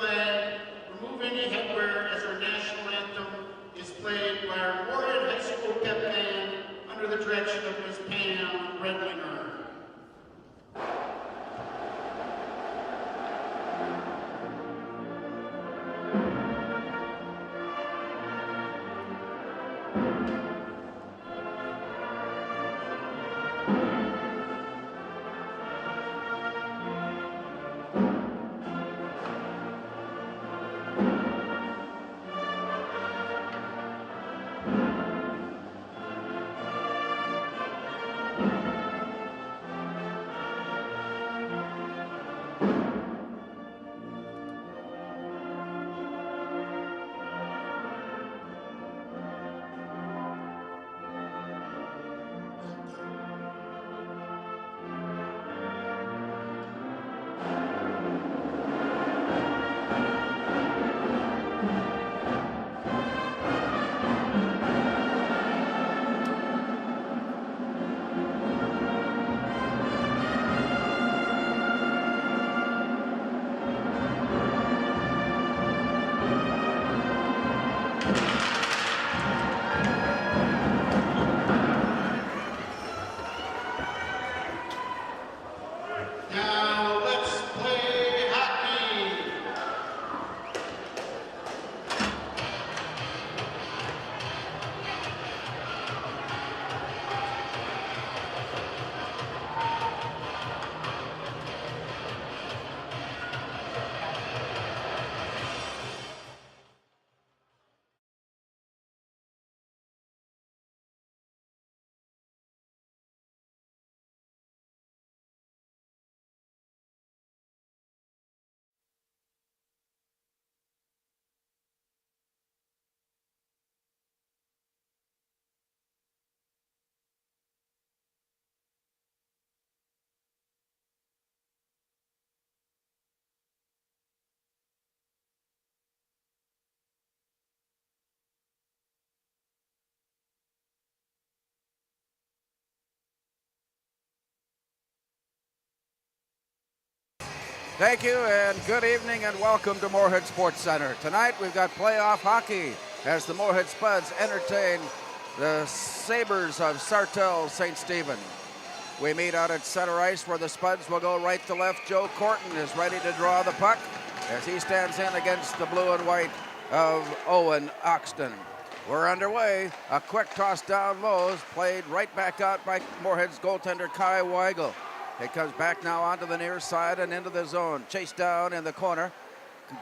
flag, remove any headwear as our national anthem is played by our Moorhead High School pep band under the direction of Ms. Pam Redlinger. Thank you, and good evening, and welcome to Moorhead Sports Center. Tonight we've got playoff hockey as the Moorhead Spuds entertain the Sabres of Sartell St. Stephen. We meet out at center ice where the Spuds will go right to left. Joe Corton is ready to draw the puck as he stands in against the blue and white of Owen Oxton. We're underway. A quick toss down low is played right back out by Moorhead's goaltender Kai Weigel. It comes back now onto the near side and into the zone. Chased down in the corner.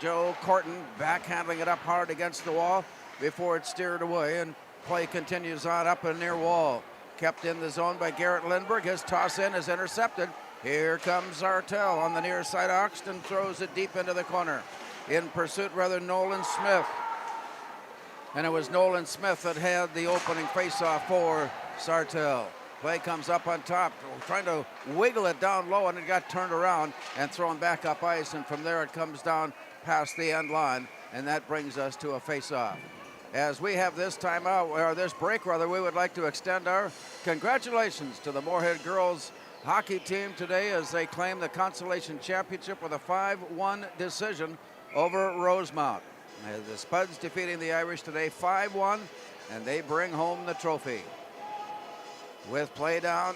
Joe Corton backhandling it up hard against the wall before it's steered away, and play continues on up a near wall. Kept in the zone by Garrett Lindbergh. His toss in is intercepted. Here comes Sartell on the near side. Oxton throws it deep into the corner. In pursuit, rather, Nolan Smith. And it was Nolan Smith that had the opening faceoff for Sartell. Play comes up on top, trying to wiggle it down low, and it got turned around and thrown back up ice, and from there it comes down past the end line, and that brings us to a face-off. As we have this timeout, or this break rather, we would like to extend our congratulations to the Moorhead girls hockey team today as they claim the consolation championship with a 5-1 decision over Rosemount. The Spuds defeating the Irish today 5-1, and they bring home the trophy. With play down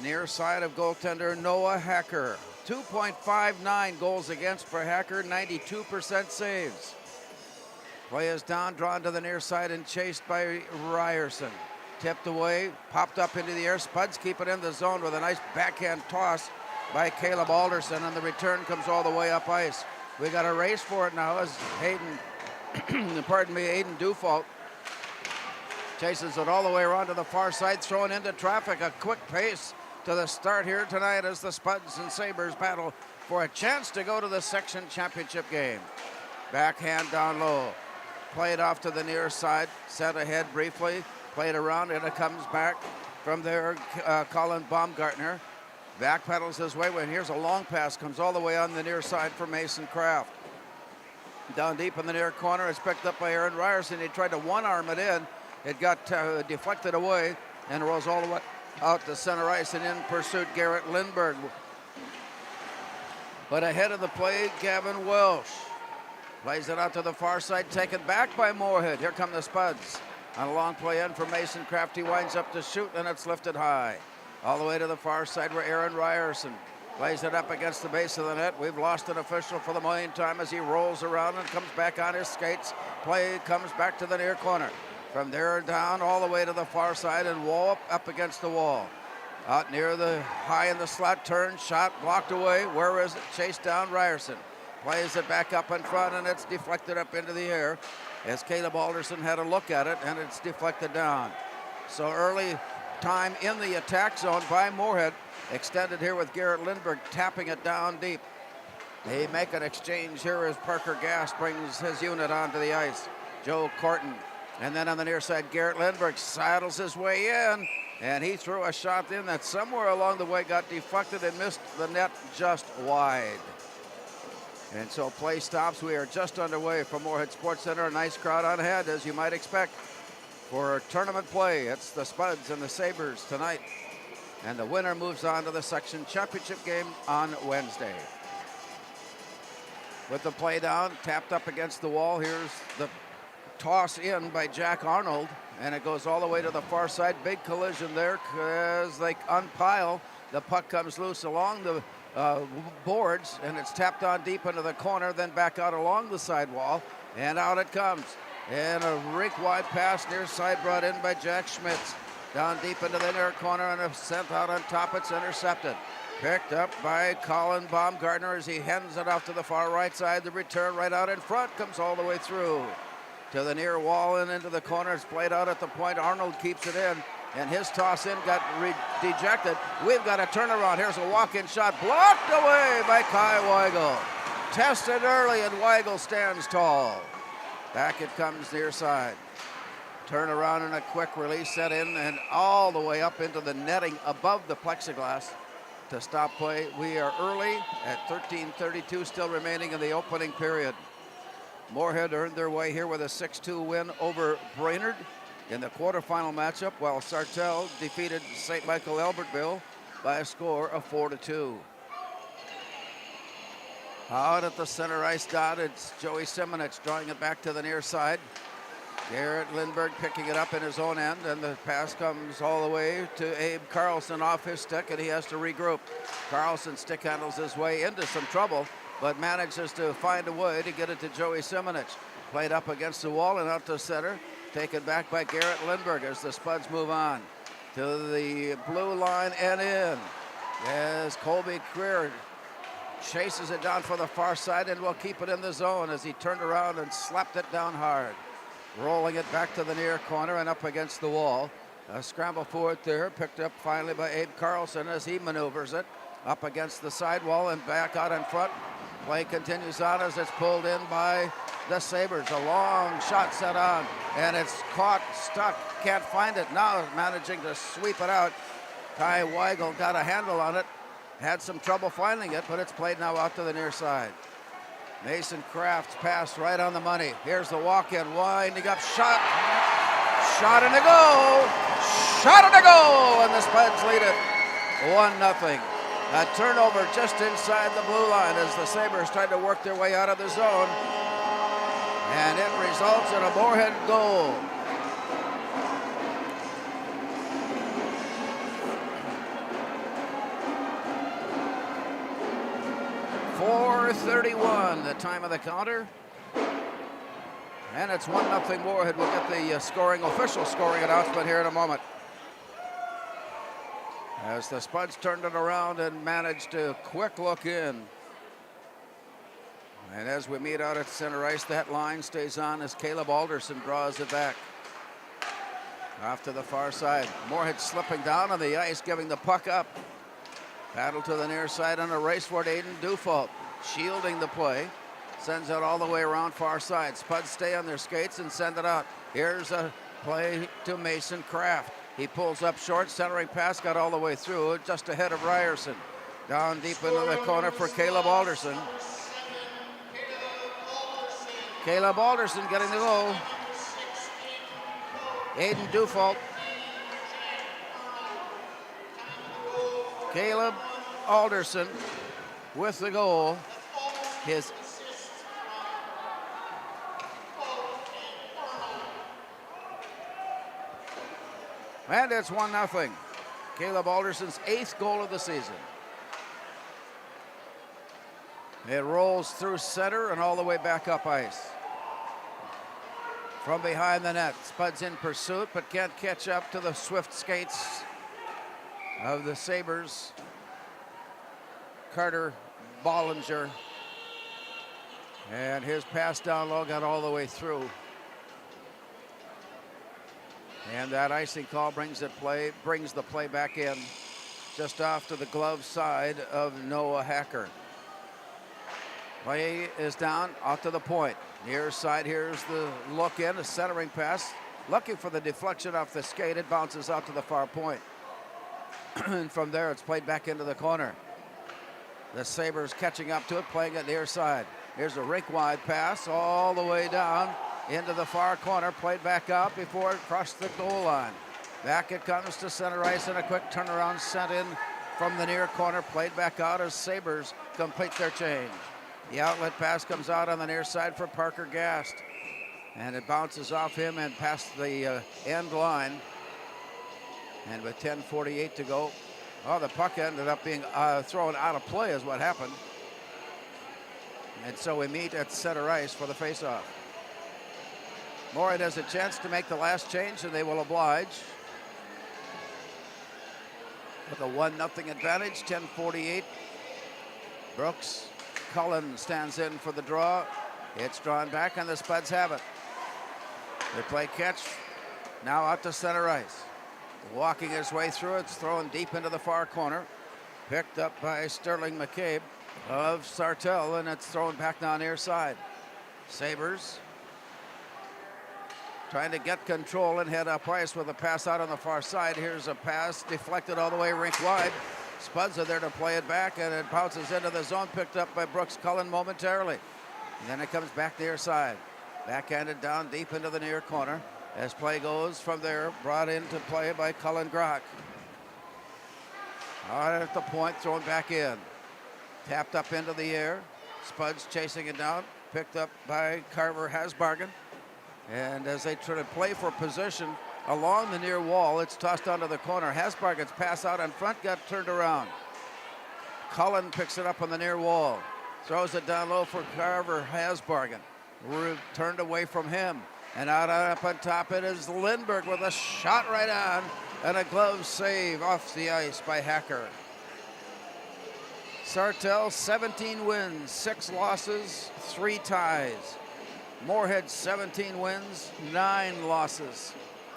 near side of goaltender Noah Hacker. 2.59 goals against for Hacker, 92% saves. Play is down, drawn to the near side and chased by Ryerson. Tipped away, popped up into the air. Spuds keep it in the zone with a nice backhand toss by Caleb Alderson, and the return comes all the way up ice. We got a race for it now as Aiden Dufault chases it all the way around to the far side, thrown into traffic. A quick pace to the start here tonight as the Spuds and Sabres battle for a chance to go to the section championship game. Backhand down low. Played off to the near side, sent ahead briefly, played around, and it comes back from there. Colin Baumgartner backpedals his way, and here's a long pass, comes all the way on the near side for Mason Kraft. Down deep in the near corner, it's picked up by Aaron Ryerson. He tried to one-arm it in. It got deflected away and rolls all the way out to center ice, and in pursuit, Garrett Lindbergh. But ahead of the play, Gavin Welsh. Plays it out to the far side, taken back by Moorhead. Here come the Spuds. On a long play in for Mason Craft, he winds up to shoot, and it's lifted high. All the way to the far side where Aaron Ryerson plays it up against the base of the net. We've lost an official for the millionth time as he rolls around and comes back on his skates. Play comes back to the near corner. From there down all the way to the far side and wall up against the wall. Out near the high in the slot, turn, shot, blocked away. Where is it? Chased down Ryerson. Plays it back up in front, and it's deflected up into the air as Caleb Alderson had a look at it, and it's deflected down. So early time in the attack zone by Moorhead. Extended here with Garrett Lindbergh tapping it down deep. They make an exchange here as Parker Gass brings his unit onto the ice. Joe Corton. And then on the near side, Garrett Lindbergh saddles his way in, and he threw a shot in that somewhere along the way got deflected and missed the net just wide. And so play stops. We are just underway from Moorhead Sports Center. A nice crowd on hand, as you might expect, for tournament play. It's the Spuds and the Sabres tonight. And the winner moves on to the section championship game on Wednesday. With the play down, tapped up against the wall. Here's the toss in by Jack Arnold, and it goes all the way to the far side. Big collision there as they unpile. The puck comes loose along the boards, and it's tapped on deep into the corner, then back out along the sidewall, and out it comes. And a rink-wide pass near side brought in by Jack Schmitz. Down deep into the near corner, and it's sent out on top. It's intercepted. Picked up by Colin Baumgartner as he hands it off to the far right side. The return right out in front comes all the way through to the near wall and into the corner. It's played out at the point. Arnold keeps it in, and his toss in got dejected. We've got a turnaround. Here's a walk-in shot blocked away by Kai Weigel. Tested early, and Weigel stands tall. Back it comes near side. Turn around and a quick release set in and all the way up into the netting above the plexiglass to stop play. We are early at 13:32 still remaining in the opening period. Moorhead earned their way here with a 6-2 win over Brainerd in the quarterfinal matchup, while Sartell defeated St. Michael Albertville by a score of 4-2. Out at the center ice dot, it's Joey Simonich drawing it back to the near side. Garrett Lindbergh picking it up in his own end, and the pass comes all the way to Abe Carlson off his stick, and he has to regroup. Carlson stick handles his way into some trouble, but manages to find a way to get it to Joey Simonich. Played up against the wall and out to center, taken back by Garrett Lindbergh as the Spuds move on to the blue line and in. As Colby Creer chases it down for the far side and will keep it in the zone as he turned around and slapped it down hard. Rolling it back to the near corner and up against the wall. A scramble for it there, picked up finally by Abe Carlson as he maneuvers it up against the sidewall and back out in front. Play continues on as it's pulled in by the Sabres. A long shot set on, and it's caught, stuck, can't find it. Now managing to sweep it out. Kai Weigel got a handle on it, had some trouble finding it, but it's played now out to the near side. Mason Craft's pass right on the money. Here's the walk-in, winding up, shot and a goal, and the Spuds lead it 1-0. A turnover just inside the blue line as the Sabres tried to work their way out of the zone, and it results in a Moorhead goal. .4:31, the time of the counter. And it's 1-0 Moorhead. We'll get the official scoring announcement here in a moment. As the Spuds turned it around and managed to quick look in. And as we meet out at center ice, that line stays on as Caleb Alderson draws it back. Off to the far side. Moorhead slipping down on the ice, giving the puck up. Battle to the near side on a race for it. Aiden Dufault shielding the play. Sends it all the way around far side. Spuds stay on their skates and send it out. Here's a play to Mason Craft. He pulls up short, centering pass, got all the way through, just ahead of Ryerson. Down deep into the corner for Caleb Alderson. Caleb Alderson getting the goal. Aiden Dufault. Caleb Alderson with the goal. His And it's 1-0. Caleb Alderson's 8th goal of the season. It rolls through center and all the way back up ice. From behind the net, Spuds in pursuit, but can't catch up to the swift skates of the Sabres. Carter Bollinger. And his pass down low got all the way through. And that icing call brings the play back in just off to the glove side of Noah Hacker. Play is down out to the point. Near side, here's the look in, a centering pass. Looking for the deflection off the skate. It bounces out to the far point. And from there, it's played back into the corner. The Sabres catching up to it, playing it near side. Here's a rink-wide pass all the way down into the far corner, played back out before it crossed the goal line. Back it comes to center ice, and a quick turnaround sent in from the near corner, played back out as Sabres complete their change. The outlet pass comes out on the near side for Parker Gast, and it bounces off him and past the end line. And with 10:48 to go, the puck ended up being thrown out of play is what happened. And so we meet at center ice for the faceoff. Moorhead has a chance to make the last change, and they will oblige. With a 1-0 advantage, 10:48. Brooks Cullen stands in for the draw. It's drawn back, and the Spuds have it. They play catch, now out to center ice. Walking his way through, it's thrown deep into the far corner. Picked up by Sterling McCabe of Sartell, and it's thrown back down near side. Sabres trying to get control and head up ice with a pass out on the far side. Here's a pass deflected all the way rink wide. Spuds are there to play it back, and it bounces into the zone, picked up by Brooks Cullen momentarily. And then it comes back near side. Backhanded down deep into the near corner. As play goes from there, brought into play by Cullen Grock. Out at the point, thrown back in. Tapped up into the air. Spuds chasing it down. Picked up by Carver Hasbargen. And as they try to play for position along the near wall, it's tossed onto the corner. Hasbargen's pass out in front got turned around. Cullen picks it up on the near wall. Throws it down low for Carver Hasbargen. Turned away from him. And out up on top it is Lindbergh with a shot right on and a glove save off the ice by Hacker. Sartell, 17 wins, 6 losses, 3 ties. Moorhead, 17 wins, 9 losses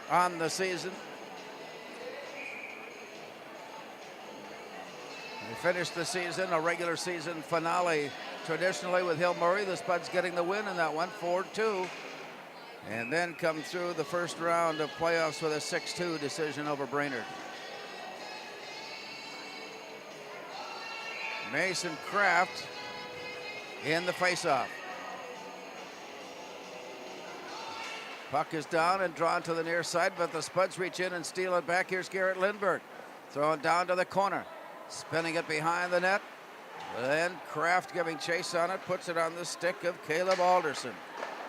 on the season. They finished the season, a regular season finale, traditionally with Hill Murray. The Spuds getting the win in that one, 4-2. And then come through the first round of playoffs with a 6-2 decision over Brainerd. Mason Kraft in the faceoff. Puck is down and drawn to the near side, but the Spuds reach in and steal it back. Here's Garrett Lindbergh. Thrown down to the corner. Spinning it behind the net. Then Kraft giving chase on it, puts it on the stick of Caleb Alderson.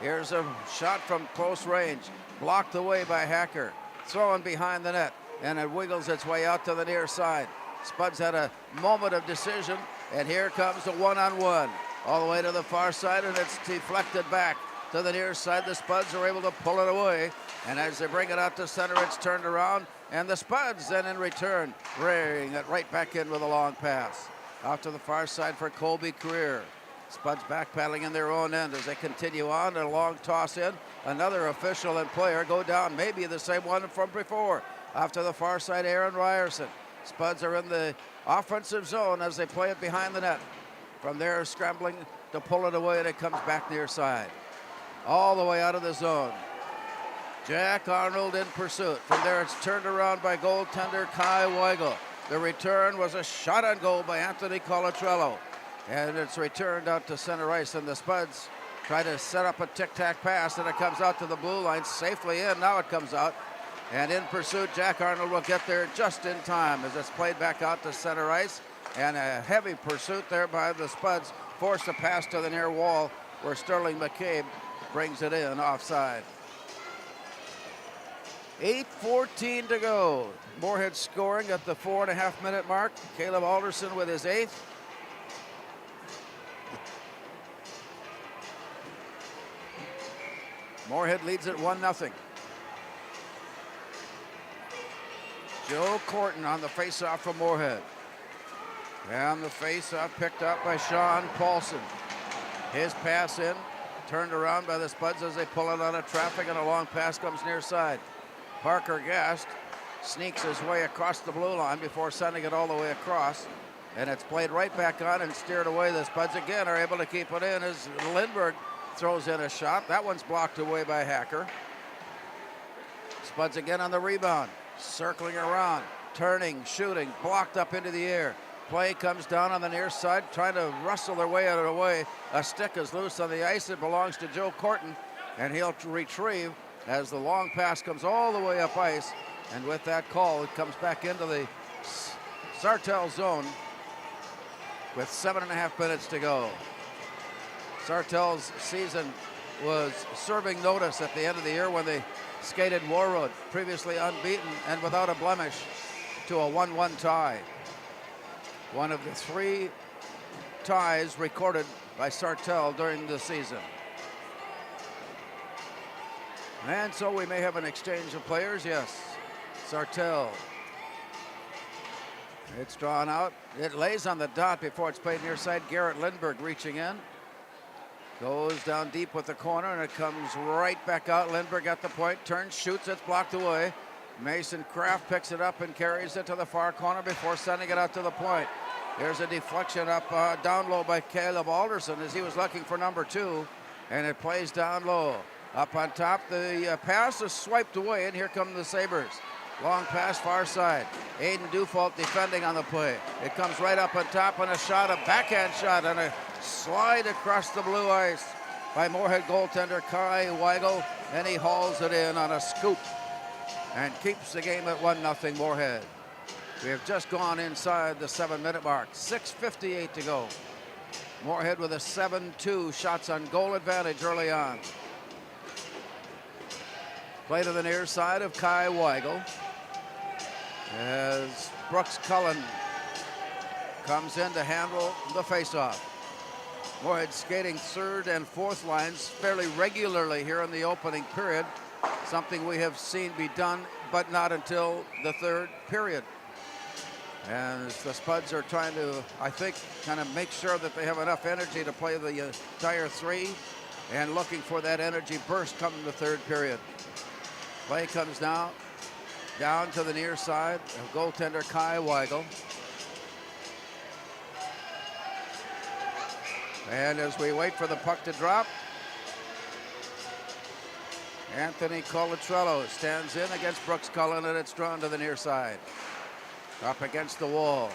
Here's a shot from close range. Blocked away by Hacker. Thrown behind the net, and it wiggles its way out to the near side. Spuds had a moment of decision, and here comes the one-on-one. All the way to the far side, and it's deflected back to the near side. The Spuds are able to pull it away, and as they bring it out to center, it's turned around, and the Spuds then in return bring it right back in with a long pass. Off to the far side for Colby Career. Spuds backpedaling in their own end as they continue on, and a long toss in. Another official and player go down, maybe the same one from before. Off to the far side, Aaron Ryerson. Spuds are in the offensive zone as they play it behind the net. From there, scrambling to pull it away, and it comes back near side. All the way out of the zone. Jack Arnold in pursuit. From there, it's turned around by goaltender Kai Weigel. The return was a shot on goal by Anthony Colatrello. And it's returned out to center ice, and the Spuds try to set up a tic-tac pass, and it comes out to the blue line safely in. Now it comes out, and in pursuit, Jack Arnold will get there just in time as it's played back out to center ice, and a heavy pursuit there by the Spuds forced a pass to the near wall where Sterling McCabe brings it in offside. 8:14 to go. Moorhead scoring at the 4.5-minute mark. Caleb Alderson with his 8th. Moorhead leads at 1-0. Joe Corton on the face-off from Moorhead. And the face-off picked up by Sean Paulson. His pass in, turned around by the Spuds as they pull it out of traffic, and a long pass comes near side. Parker Gast sneaks his way across the blue line before sending it all the way across. And it's played right back on and steered away. The Spuds again are able to keep it in as Lindbergh throws in a shot. That one's blocked away by Hacker. Spuds again on the rebound. Circling around, turning, shooting, blocked up into the air. Play comes down on the near side, trying to wrestle their way out of the way. A stick is loose on the ice. It belongs to Joe Corton, and he'll retrieve as the long pass comes all the way up ice. And with that call, it comes back into the Sartell zone with 7.5 minutes to go. Sartell's season was serving notice at the end of the year when they skated Warroad, previously unbeaten and without a blemish, to a 1-1 tie. One of the 3 ties recorded by Sartell during the season. And so we may have an exchange of players, yes. Sartell. It's drawn out. It lays on the dot before it's played near side. Garrett Lindbergh reaching in. Goes down deep with the corner, and it comes right back out. Lindbergh at the point, turns, shoots, it's blocked away. Mason Kraft picks it up and carries it to the far corner before sending it out to the point. There's a deflection up down low by Caleb Alderson as he was looking for number 2, and it plays down low. Up on top, the pass is swiped away, and here come the Sabres. Long pass far side. Aiden Dufault defending on the play. It comes right up on top, and a shot, a backhand shot, and a slide across the blue ice by Moorhead goaltender Kai Weigel, and he hauls it in on a scoop and keeps the game at 1-0 Moorhead. We have just gone inside the 7-minute mark. 6:58 to go. Moorhead with a 7-2 shots on goal advantage early on. Play to the near side of Kai Weigel as Brooks Cullen comes in to handle the faceoff. Moorhead skating 3rd and 4th lines fairly regularly here in the opening period, something we have seen be done, but not until the 3rd period. And the Spuds are trying to, I think, kind of make sure that they have enough energy to play the entire 3 and looking for that energy burst coming the 3rd period. Play comes down to the near side of goaltender Kai Weigel. And as we wait for the puck to drop, Anthony Colatrello stands in against Brooks Cullen, and it's drawn to the near side. Up against the wall.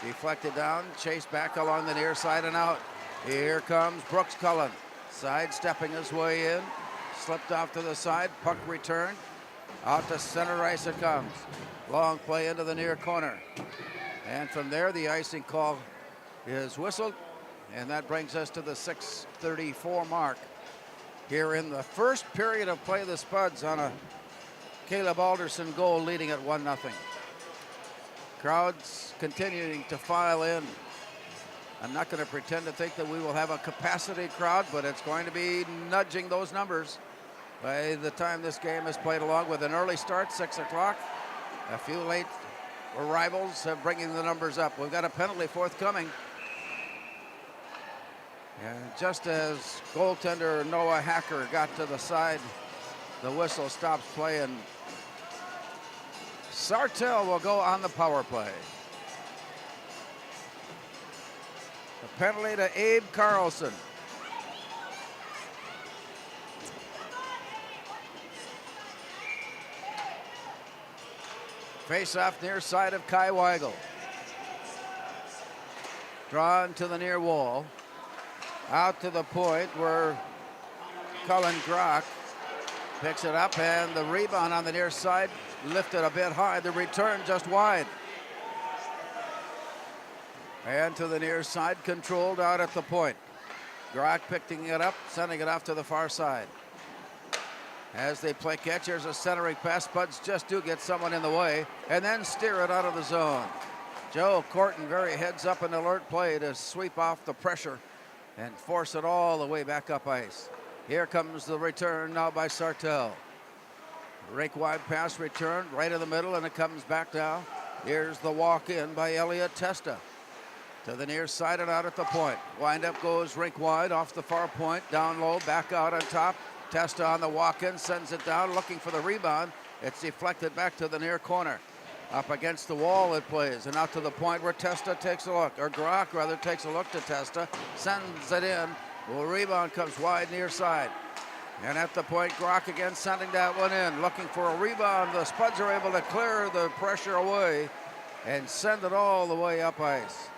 Deflected down, chased back along the near side and out. Here comes Brooks Cullen, sidestepping his way in. Slipped off to the side, puck returned. Out to center ice it comes. Long play into the near corner. And from there, the icing call is whistled. And that brings us to the 6:34 mark. Here in the first period of play, the Spuds on a Caleb Alderson goal leading at 1-0. Crowds continuing to file in. I'm not going to pretend to think that we will have a capacity crowd, but it's going to be nudging those numbers by the time this game is played along with an early start, 6 o'clock. A few late arrivals have bringing the numbers up. We've got a penalty forthcoming. And just as goaltender Noah Hacker got to the side, the whistle stops play, and Sartell will go on the power play. A penalty to Abe Carlson. Face-off near side of Kai Weigel. Drawn to the near wall. Out to the point where Cullen Grock picks it up, and the rebound on the near side lifted a bit high. The return just wide. And to the near side, controlled out at the point. Grock picking it up, sending it off to the far side. as they play catch. Here's a centering pass. Spuds just do get someone in the way and then steer it out of the zone. Joe Corton very heads up an alert play to sweep off the pressure and force it all the way back up ice. Here comes the return now by Sartell. Rake wide pass returned right in the middle, and it comes back now. Here's the walk in by Elliot Testa to the near side and out at the point. Wind up goes rink wide off the far point, down low, back out on top. Testa on the walk in, sends it down, looking for the rebound. It's deflected back to the near corner. Up against the wall it plays, and out to the point where Testa takes a look, or Grock rather takes a look to Testa, sends it in. Well, rebound comes wide near side. And at the point, Grock again sending that one in, looking for a rebound. The Spuds are able to clear the pressure away and send it all the way up ice.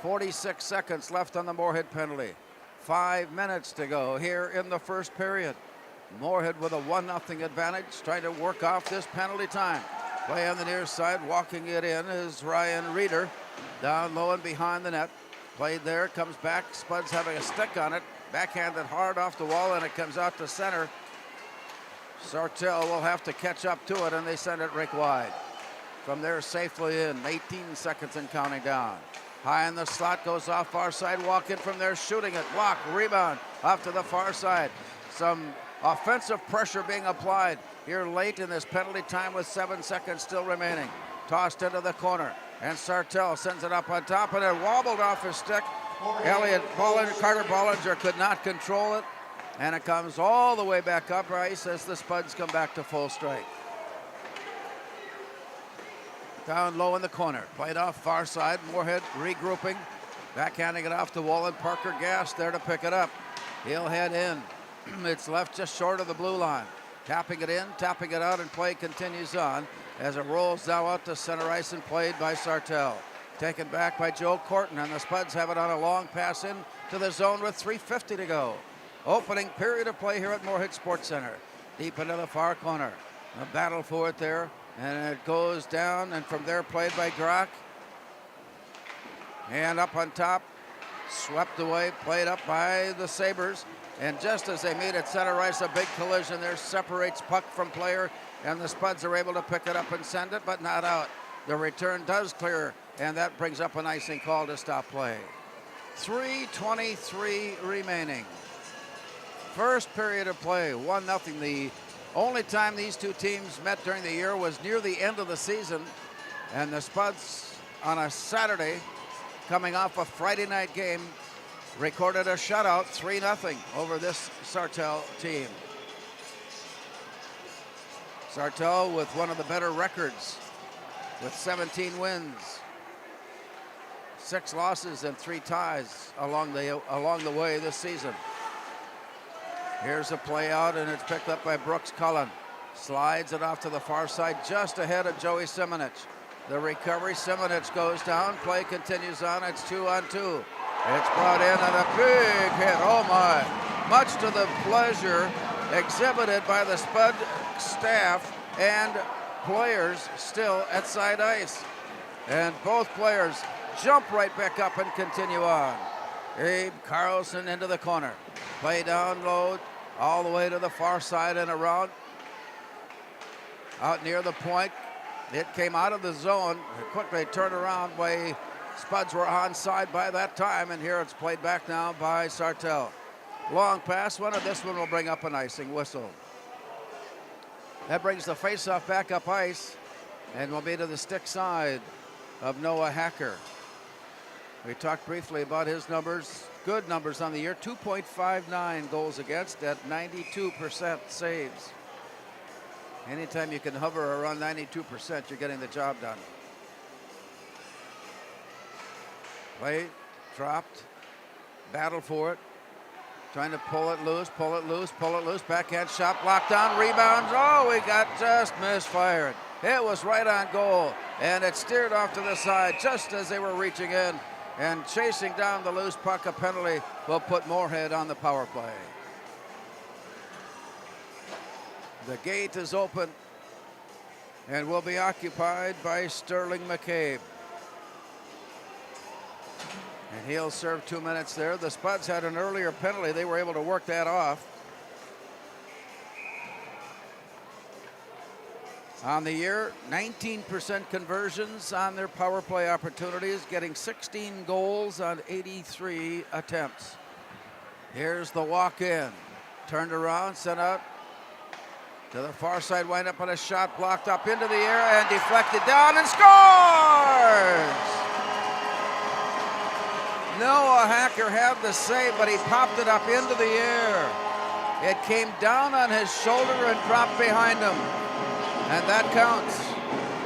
46 seconds left on the Moorhead penalty. 5 minutes to go here in the first period. Moorhead with a 1-0 advantage, trying to work off this penalty time. Play on the near side, walking it in is Ryan Reeder. Down low and behind the net. Played there, comes back, Spuds having a stick on it. Backhanded hard off the wall, and it comes out to center. Sartell will have to catch up to it, and they send it rink wide. From there, safely in, 18 seconds and counting down. High in the slot, goes off far side, walk in from there, shooting it, block, rebound, off to the far side. Some offensive pressure being applied here late in this penalty time with 7 seconds still remaining. Tossed into the corner, and Sartell sends it up on top, and it wobbled off his stick. Carter Bollinger could not control it, and it comes all the way back up ice as the Spuds come back to full strength. Down low in the corner, played off far side. Moorhead regrouping, backhanding it off the wall, and Parker Gass there to pick it up. He'll head in. It's left just short of the blue line. Tapping it in, tapping it out, and play continues on as it rolls now out to center ice and played by Sartell. Taken back by Joe Corton, and the Spuds have it on a long pass in to the zone with 3:50 to go. Opening period of play here at Moorhead Sports Center. Deep into the far corner. A battle for it there, and it goes down, and from there played by Grock. And up on top, swept away, played up by the Sabres. And just as they meet at center ice, a big collision there separates puck from player, and the Spuds are able to pick it up and send it, but not out. The return does clear, and that brings up an icing call to stop play. 3:23 remaining. First period of play, 1-0. The only time these two teams met during the year was near the end of the season, and the Spuds on a Saturday, coming off a Friday night game, recorded a shutout, 3-0 over this Sartell team. Sartell with one of the better records, with 17 wins, 6 losses and 3 ties along the way this season. Here's a play out, and it's picked up by Brooks Cullen. Slides it off to the far side, just ahead of Joey Simonich. The recovery, Simonich goes down, play continues on, it's 2-on-2. It's brought in on a big hit, oh my. Much to the pleasure exhibited by the Spud staff and players still at side ice. And both players jump right back up and continue on. Abe Carlson into the corner. Play down low, all the way to the far side and around. Out near the point. It came out of the zone. Quickly turned around by Spuds were onside by that time, and here it's played back now by Sartell. Long pass, this one will bring up an icing whistle. That brings the faceoff back up ice and will be to the stick side of Noah Hacker. We talked briefly about his numbers, good numbers on the year, 2.59 goals against at 92% saves. Anytime you can hover around 92%, you're getting the job done. Play, dropped, battle for it, trying to pull it loose, backhand shot, blocked down, rebounds, we got just misfired. It was right on goal, and it steered off to the side just as they were reaching in, and chasing down the loose puck. A penalty will put Moorhead on the power play. The gate is open and will be occupied by Sterling McCabe. And he'll serve 2 minutes there. The Spuds had an earlier penalty. They were able to work that off. On the year, 19% conversions on their power play opportunities, getting 16 goals on 83 attempts. Here's the walk-in. Turned around, sent out to the far side, wind up on a shot, blocked up into the air and deflected down and scores! Noah Hacker had the save, but he popped it up into the air. It came down on his shoulder and dropped behind him. And that counts.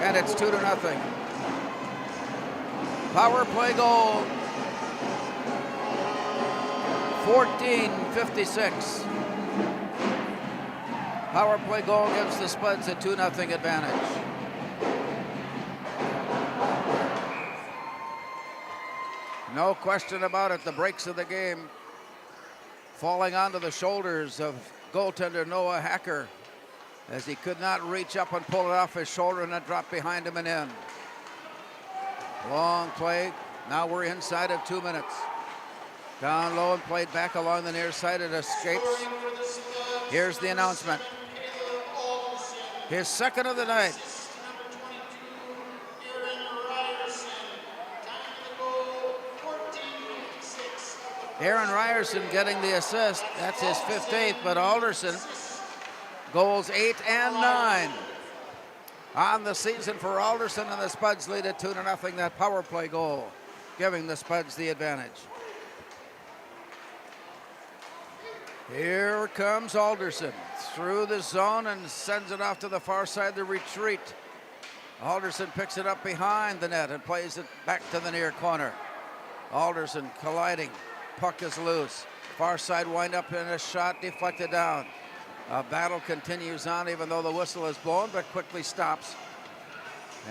And it's 2-0. Power play goal. 14:56. Power play goal gives the Spuds a 2-0 advantage. No question about it, the breaks of the game falling onto the shoulders of goaltender Noah Hacker as he could not reach up and pull it off his shoulder, and it dropped behind him and in. Long play. Now we're inside of 2 minutes. Down low and played back along the near side. It escapes. Here's the announcement. His second of the night. Aaron Ryerson getting the assist. That's his 15th, but Alderson goals 8 and 9 on the season for Alderson, and the Spuds lead at 2-0. That power play goal giving the Spuds the advantage. Here comes Alderson through the zone and sends it off to the far side, the retreat. Alderson picks it up behind the net and plays it back to the near corner. Alderson colliding. Puck is loose. Far side wind up in a shot, deflected down. A battle continues on even though the whistle is blown, but quickly stops.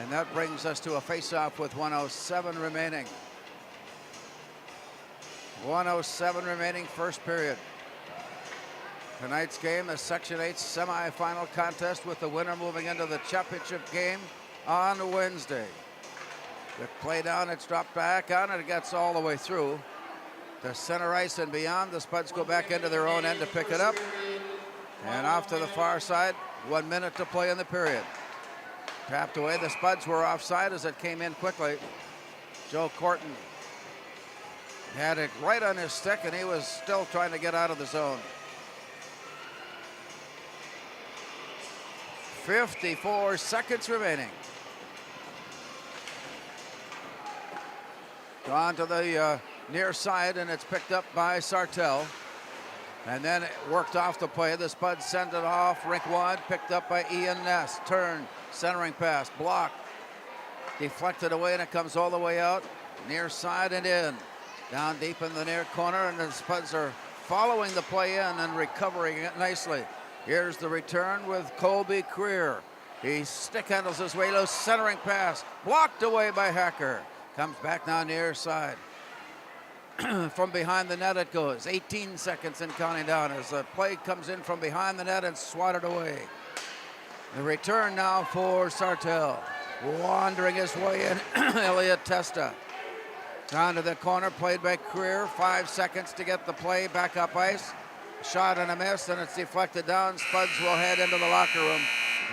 And that brings us to a face-off with 1:07 remaining. 1:07 remaining, first period. Tonight's game, the Section 8 semifinal contest with the winner moving into the championship game on Wednesday. The play down, it's dropped back on, and it gets all the way through to center ice and beyond. The Spuds go back into their own end to pick it up. And off to the far side, 1 minute to play in the period. Tapped away, the Spuds were offside as it came in quickly. Joe Corton had it right on his stick, and he was still trying to get out of the zone. 54 seconds remaining. Gone to the near side, and it's picked up by Sartell. And then it worked off the play. The Spuds send it off, rink wide, picked up by Ian Ness. Turn, centering pass, blocked. Deflected away, and it comes all the way out. Near side and in. Down deep in the near corner, and the Spuds are following the play in and recovering it nicely. Here's the return with Colby Creer. He stick handles his way low, centering pass, blocked away by Hacker. Comes back now near side. From behind the net it goes. 18 seconds and counting down as the play comes in from behind the net and swatted away. The return now for Sartell. Wandering his way in, Elliot Testa. Down to the corner, played by Creer. 5 seconds to get the play back up ice. Shot and a miss, and it's deflected down. Spuds will head into the locker room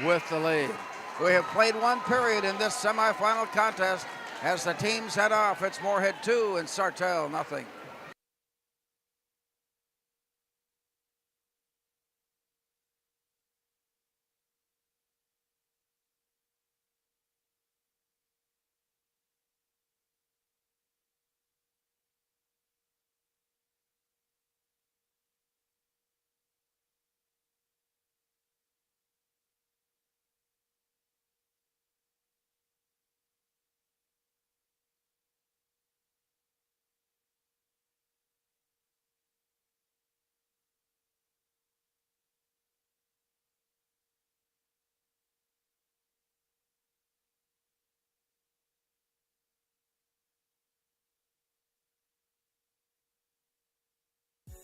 with the lead. We have played one period in this semifinal contest. As the teams head off, it's Moorhead 2 and Sartell nothing.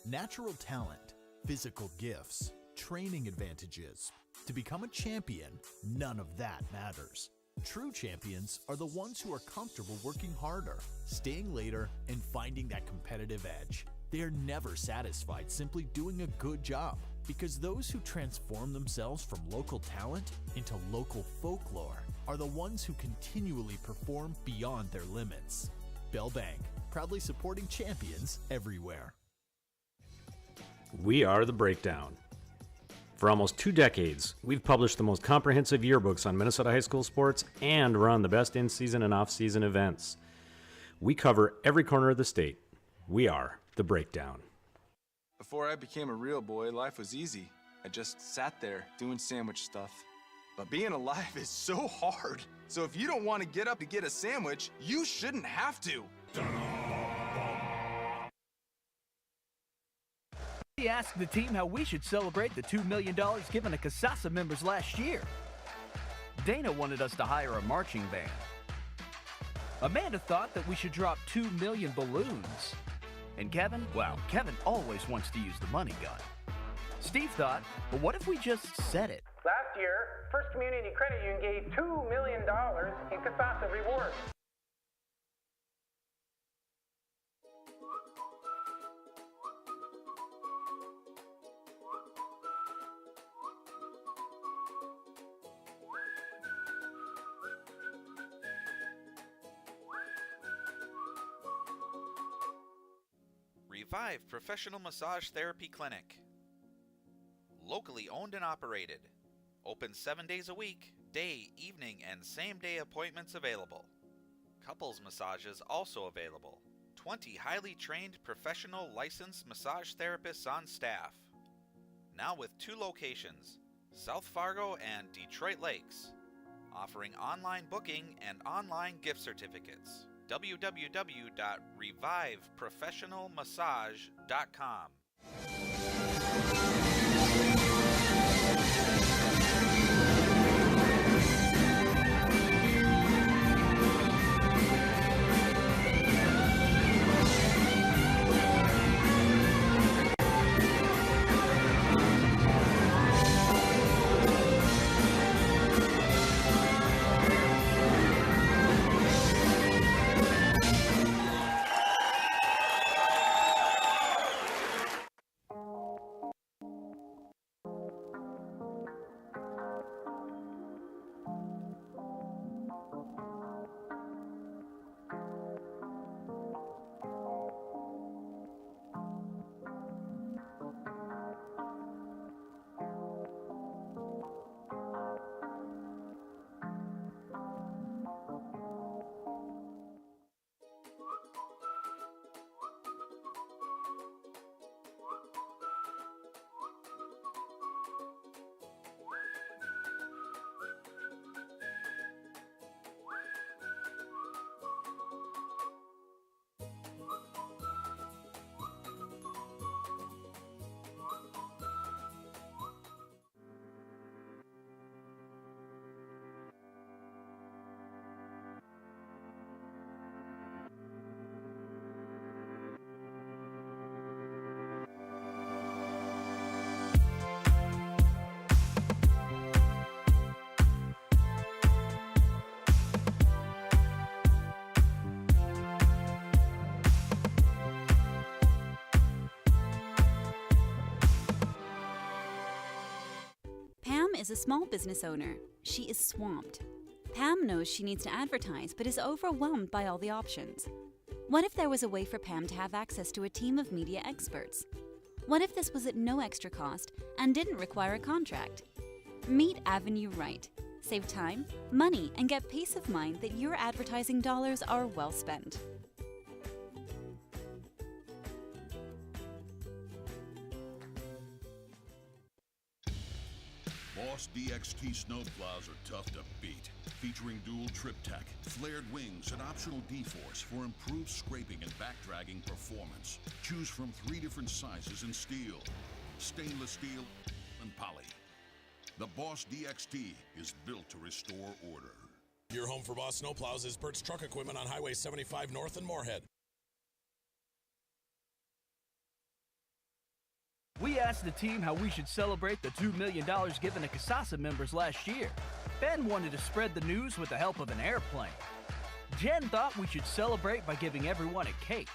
Natural talent, physical gifts, training advantages. To become a champion, none of that matters. True champions are the ones who are comfortable working harder, staying later, and finding that competitive edge. They are never satisfied simply doing a good job. Because those who transform themselves from local talent into local folklore are the ones who continually perform beyond their limits. Bell Bank, proudly supporting champions everywhere. We are The Breakdown. For almost 2 decades, we've published the most comprehensive yearbooks on Minnesota high school sports and run the best in-season and off-season events. We cover every corner of the state. We are The Breakdown. Before I became a real boy, life was easy. I just sat there doing sandwich stuff. But being alive is so hard. So if you don't want to get up to get a sandwich, you shouldn't have to. We asked the team how we should celebrate the $2 million given to Casasa members last year. Dana wanted us to hire a marching band. Amanda thought that we should drop 2 million balloons. And Kevin, well, Kevin always wants to use the money gun. Steve thought, well, what if we just said it? Last year, First Community Credit Union gave $2 million in Casasa rewards. Revive Professional Massage Therapy Clinic. Locally owned and operated. Open 7 days a week, day, evening, and same-day appointments available. Couples massages also available. 20 highly trained professional licensed massage therapists on staff. Now with 2 locations, South Fargo and Detroit Lakes. Offering online booking and online gift certificates. www.reviveprofessionalmassage.com. is a small business owner. She is swamped. Pam knows she needs to advertise, but is overwhelmed by all the options. What if there was a way for Pam to have access to a team of media experts? What if this was at no extra cost and didn't require a contract? Meet Avenue Right. Save time, money, and get peace of mind that your advertising dollars are well spent. Boss DXT snowplows are tough to beat. Featuring dual trip tech, flared wings, and optional D-force for improved scraping and backdragging performance. Choose from 3 different sizes in steel, stainless steel, and poly. The Boss DXT is built to restore order. Your home for Boss snowplows is Bert's Truck Equipment on Highway 75 North in Moorhead. We asked the team how we should celebrate the $2 million given to Casasa members last year. Ben wanted to spread the news with the help of an airplane. Jen thought we should celebrate by giving everyone a cake.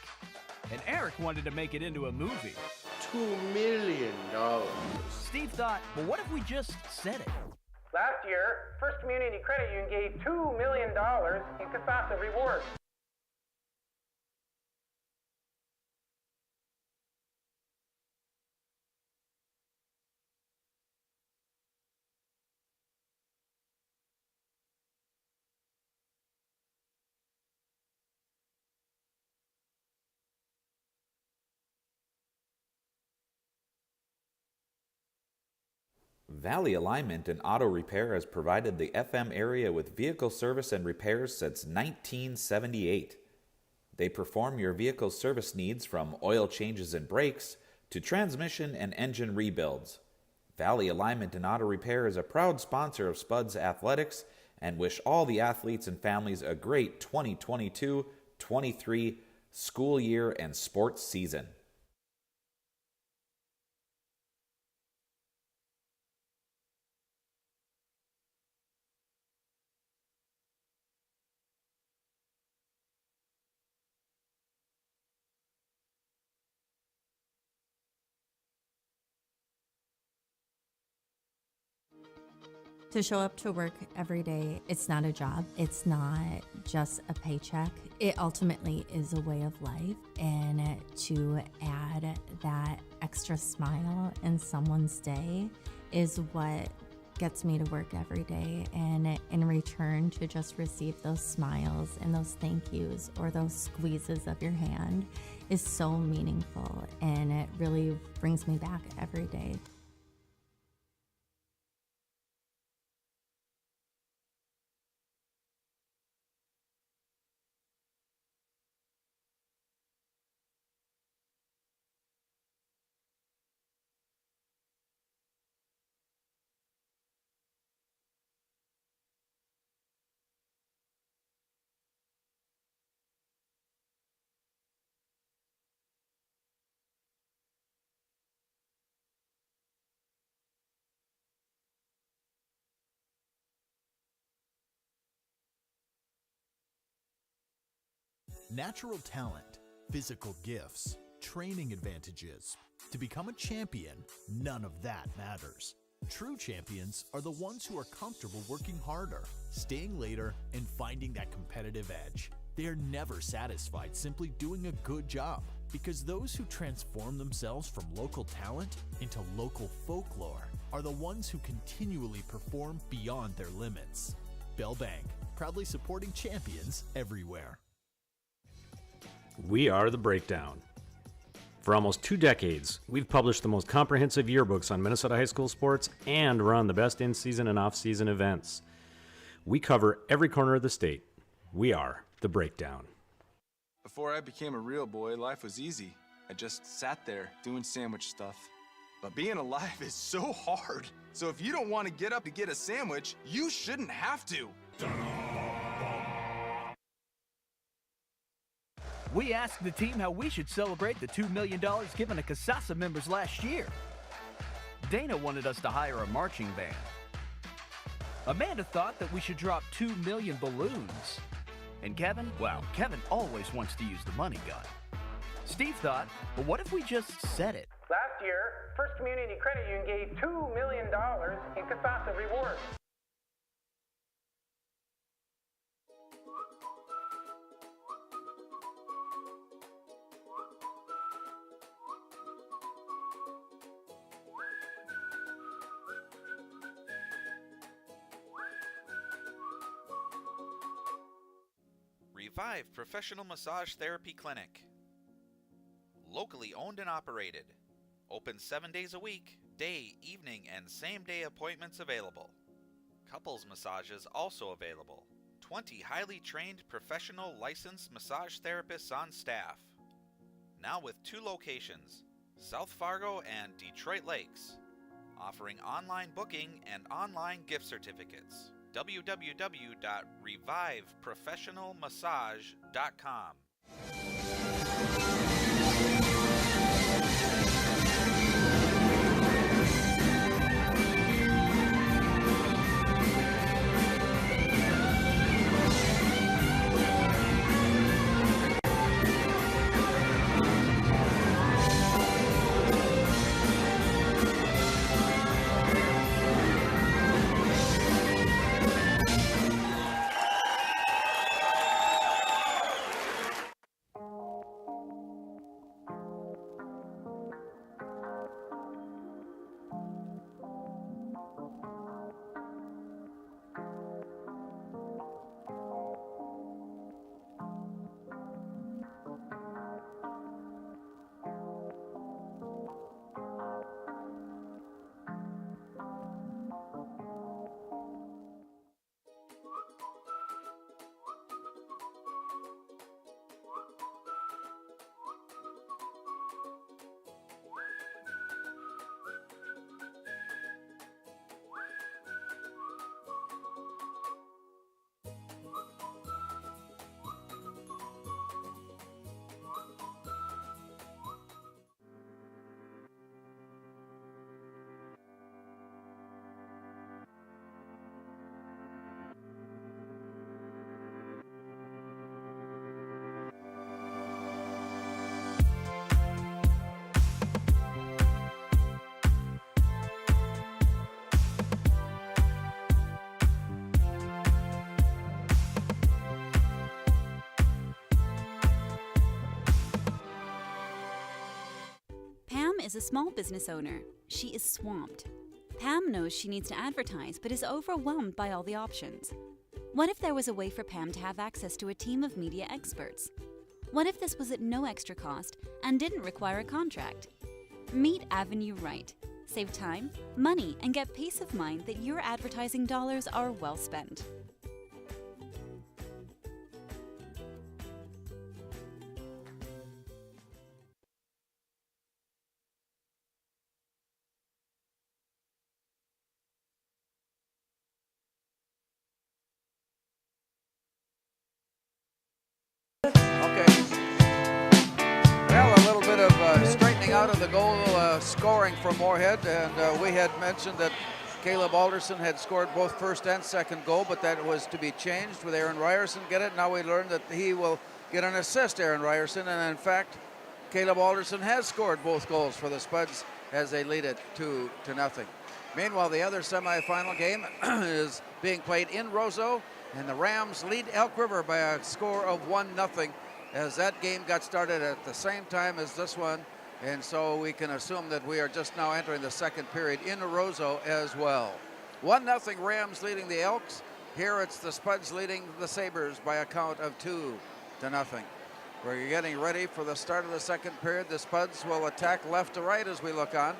And Eric wanted to make it into a movie. $2 million. Steve thought, well, what if we just said it? Last year, First Community Credit Union gave $2 million in CASASA rewards. Valley Alignment and Auto Repair has provided the FM area with vehicle service and repairs since 1978. They perform your vehicle service needs from oil changes and brakes to transmission and engine rebuilds. Valley Alignment and Auto Repair is a proud sponsor of Spuds Athletics and wish all the athletes and families a great 2022-23 school year and sports season. To show up to work every day, it's not a job. It's not just a paycheck. It ultimately is a way of life. And to add that extra smile in someone's day is what gets me to work every day. And in return, to just receive those smiles and those thank yous or those squeezes of your hand is so meaningful. And it really brings me back every day. Natural talent, physical gifts, training advantages. To become a champion, none of that matters. True champions are the ones who are comfortable working harder, staying later, and finding that competitive edge. They are never satisfied simply doing a good job, because those who transform themselves from local talent into local folklore are the ones who continually perform beyond their limits. Bell Bank, proudly supporting champions everywhere. We are The Breakdown. For almost 2 decades, we've published the most comprehensive yearbooks on Minnesota high school sports and run the best in-season and off-season events. We cover every corner of the state. We are The Breakdown. Before I became a real boy, life was easy. I just sat there doing sandwich stuff. But being alive is so hard. So if you don't want to get up to get a sandwich, you shouldn't have to. We asked the team how we should celebrate the $2 million given to CASASA members last year. Dana wanted us to hire a marching band. Amanda thought that we should drop 2 million balloons. And Kevin, well, Kevin always wants to use the money gun. Steve thought, well, what if we just said it? Last year, First Community Credit Union gave $2 million in CASASA rewards. Revive Professional Massage Therapy Clinic. Locally owned and operated. Open 7 days a week, day, evening, and same-day appointments available. Couples massages also available. 20 highly trained professional licensed massage therapists on staff. Now with 2 locations, South Fargo and Detroit Lakes. Offering online booking and online gift certificates. www.reviveprofessionalmassage.com. is a small business owner. She is swamped. Pam knows she needs to advertise but is overwhelmed by all the options. What if there was a way for Pam to have access to a team of media experts? What if this was at no extra cost and didn't require a contract? Meet Avenue Right. Save time, money, and get peace of mind that your advertising dollars are well spent. Okay. Well, a little bit of straightening out of the goal scoring for Moorhead, and we had mentioned that Caleb Alderson had scored both first and second goal, but that was to be changed with Aaron Ryerson get it. Now we learned that he will get an assist, Aaron Ryerson, and in fact, Caleb Alderson has scored both goals for the Spuds as they lead it 2-0. Meanwhile, the other semifinal game is being played in Roseau, and the Rams lead Elk River by a score of 1-0 as that game got started at the same time as this one. And so we can assume that we are just now entering the second period in Roseau as well. 1-0 Rams leading the Elks. Here it's the Spuds leading the Sabres by a count of 2-0. We're getting ready for the start of the second period. The Spuds will attack left to right as we look on.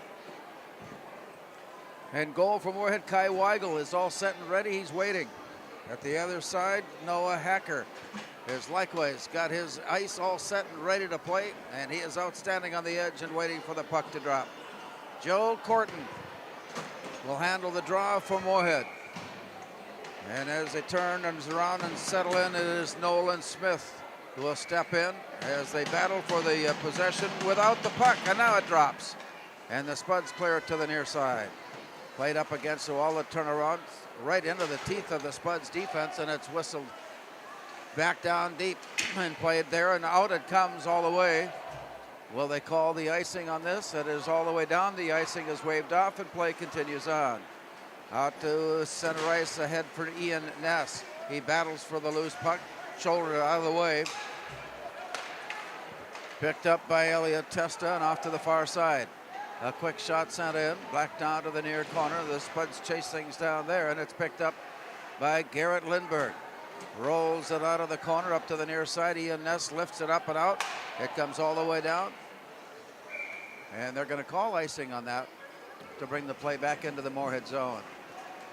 And goal for Moorhead, Kai Weigel is all set and ready. He's waiting. At the other side, Noah Hacker has likewise got his ice all set and ready to play, and he is outstanding on the edge and waiting for the puck to drop. Joe Corton will handle the draw for Moorhead. And as they turn and around and settle in, it is Nolan Smith who will step in as they battle for the possession without the puck, and now it drops. And the Spuds clear it to the near side. Played up against the wall, the turnaround right into the teeth of the Spuds defense, and it's whistled back down deep and played there, and out it comes all the way. Will they call the icing on this? It is all the way down. The icing is waved off and play continues on. Out to center ice ahead for Ian Ness. He battles for the loose puck, shouldered it out of the way. Picked up by Elliot Testa and off to the far side. A quick shot sent in, back down to the near corner. The Spuds chase things down there, and it's picked up by Garrett Lindberg. Rolls it out of the corner up to the near side. Ian Ness lifts it up and out. It comes all the way down. And they're going to call icing on that to bring the play back into the Moorhead zone.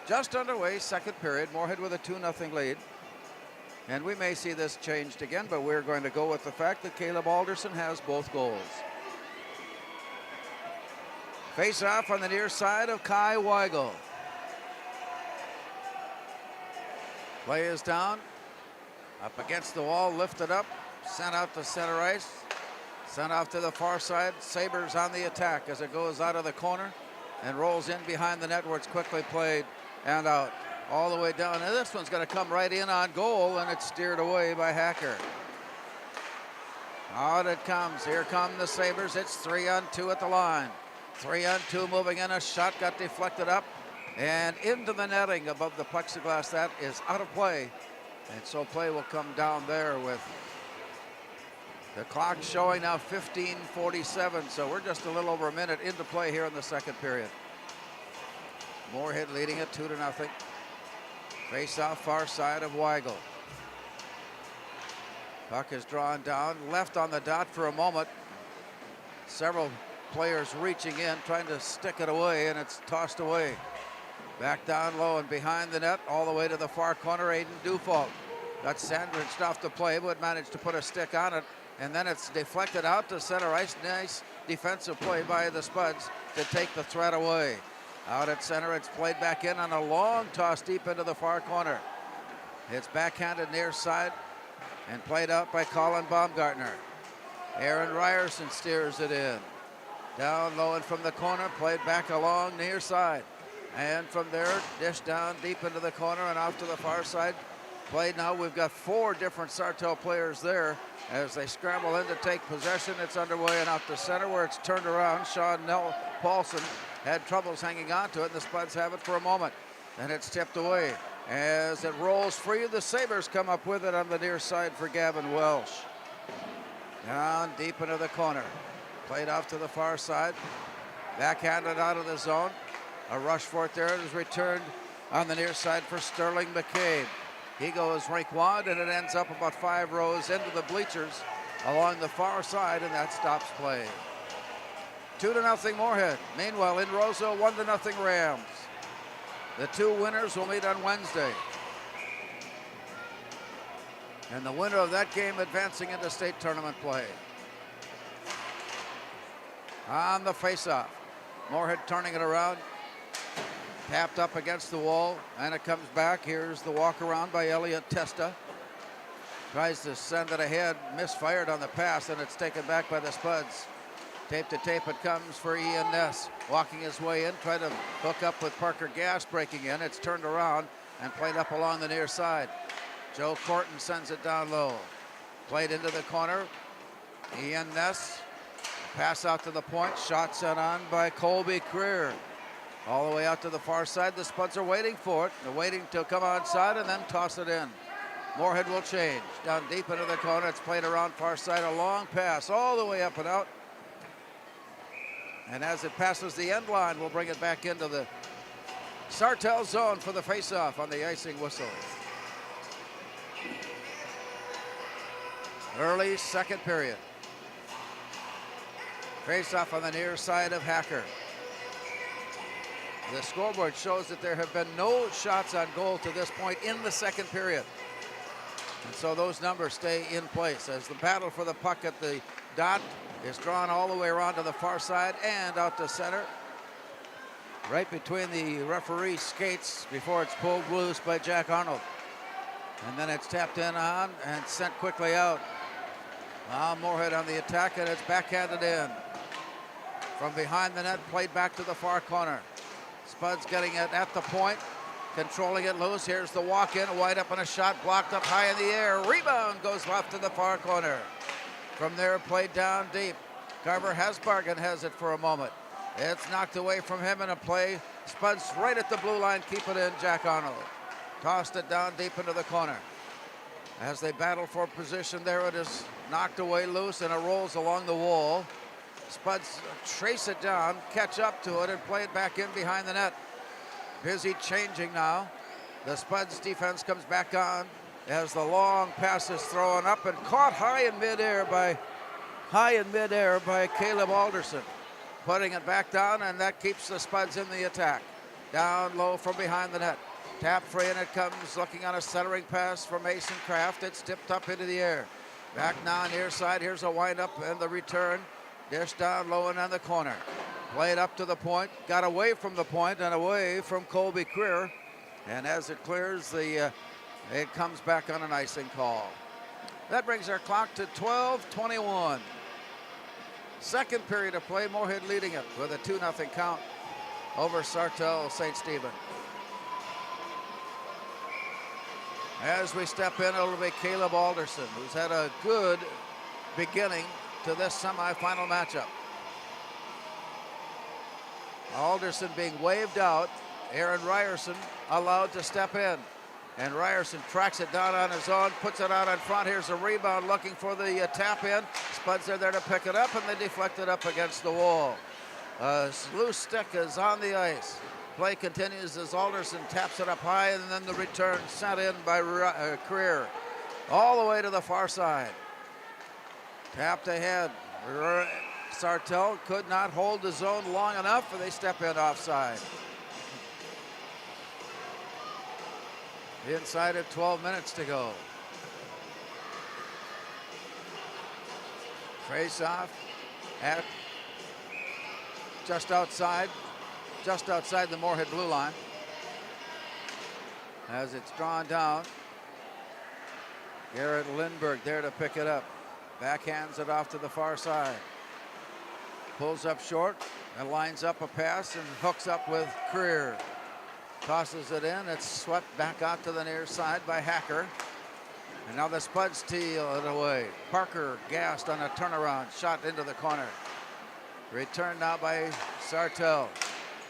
Just underway, second period. Moorhead with a 2-0 lead. And we may see this changed again, but we're going to go with the fact that Caleb Alderson has both goals. Face off on the near side of Kai Weigel. Play is down. Up against the wall, lifted up, sent out to center ice. Sent off to the far side. Sabres on the attack as it goes out of the corner and rolls in behind the net where it's quickly played and out. All the way down. And this one's going to come right in on goal, and it's steered away by Hacker. Out it comes. Here come the Sabres. It's 3-on-2 at the line. 3-on-2 moving in. A shot got deflected up and into the netting above the plexiglass. That is out of play. And so play will come down there with the clock showing now 15:47. So we're just a little over a minute into play here in the second period. Moorhead leading it 2-0. Face off far side of Weigel. Puck is drawn down, left on the dot for a moment. Several players reaching in, trying to stick it away, and it's tossed away. Back down low and behind the net, all the way to the far corner, Aiden Dufault. Got sandwiched off the play, but managed to put a stick on it, and then it's deflected out to center ice. Nice defensive play by the Spuds to take the threat away. Out at center, it's played back in on a long toss deep into the far corner. It's backhanded near side and played out by Colin Baumgartner. Aaron Ryerson steers it in. Down low and from the corner, played back along near side. And from there, dish down deep into the corner and off to the far side. Played now, we've got 4 different Sartell players there as they scramble in to take possession. It's underway and out to center where it's turned around. Sean Paulson had troubles hanging on to it, and the Spuds have it for a moment. And it's tipped away. As it rolls free, the Sabres come up with it on the near side for Gavin Welsh. Down deep into the corner. Played off to the far side. Backhanded out of the zone. A rush for it there. It is returned on the near side for Sterling McCabe. He goes rink wide, and it ends up about 5 rows into the bleachers along the far side, and that stops play. 2-0 Moorhead. Meanwhile, in Roseau, 1-0 Rams. The 2 winners will meet on Wednesday. And the winner of that game advancing into state tournament play. On the faceoff, Moorhead turning it around. Tapped up against the wall, and it comes back. Here's the walk around by Elliot Testa. Tries to send it ahead, misfired on the pass, and it's taken back by the Spuds. Tape to tape it comes for Ian Ness. Walking his way in, trying to hook up with Parker Gass breaking in. It's turned around and played up along the near side. Joe Corton sends it down low. Played into the corner. Ian Ness. Pass out to the point. Shot sent on by Colby Creer. All the way out to the far side. The Spuds are waiting for it. They're waiting to come outside and then toss it in. Moorhead will change. Down deep into the corner. It's played around far side. A long pass all the way up and out. And as it passes the end line, we'll bring it back into the Sartell zone for the faceoff on the icing whistle. Early second period. Faceoff on the near side of Hacker. The scoreboard shows that there have been no shots on goal to this point in the second period. And so those numbers stay in place as the battle for the puck at the dot is drawn all the way around to the far side and out to center. Right between the referee's skates before it's pulled loose by Jack Arnold. And then it's tapped in on and sent quickly out. Now Moorhead on the attack, and it's backhanded in. From behind the net, played back to the far corner. Spuds getting it at the point, controlling it loose. Here's the walk-in, wide up and a shot, blocked up high in the air. Rebound goes left to the far corner. From there, played down deep. Carver Hasbargen has it for a moment. It's knocked away from him in a play. Spuds right at the blue line, keep it in, Jack Arnold. Tossed it down deep into the corner. As they battle for position there, it is knocked away loose and it rolls along the wall. Spuds trace it down, catch up to it, and play it back in behind the net. Busy changing now. The Spuds defense comes back on as the long pass is thrown up and caught high in midair by Caleb Alderson. Putting it back down, and that keeps the Spuds in the attack. Down low from behind the net. Tap free, and it comes looking on a centering pass for Mason Kraft. It's tipped up into the air. Back now near side. Here's a windup and the return. Dish down low and on the corner. Played up to the point. Got away from the point and away from Colby Creer. And as it clears, it comes back on an icing call. That brings our clock to 12:21. Second period of play. Moorhead leading it with a 2-0 count over Sartell St. Stephen. As we step in, it'll be Caleb Alderson, who's had a good beginning to this semifinal matchup. Alderson being waved out. Aaron Ryerson allowed to step in. And Ryerson tracks it down on his own, puts it out in front. Here's a rebound looking for the tap in. Spuds are there to pick it up, and they deflect it up against the wall. A loose stick is on the ice. Play continues as Alderson taps it up high, and then the return sent in by Creer. All the way to the far side. Tapped ahead. Sartell could not hold the zone long enough, and they step in offside. Inside of 12 minutes to go. Face off at just outside the Moorhead blue line. As it's drawn down. Garrett Lindbergh there to pick it up. Backhands it off to the far side. Pulls up short and lines up a pass and hooks up with Creer. Tosses it in. It's swept back out to the near side by Hacker. And now the Spuds steal it away. Parker gassed on a turnaround shot into the corner. Returned now by Sartell.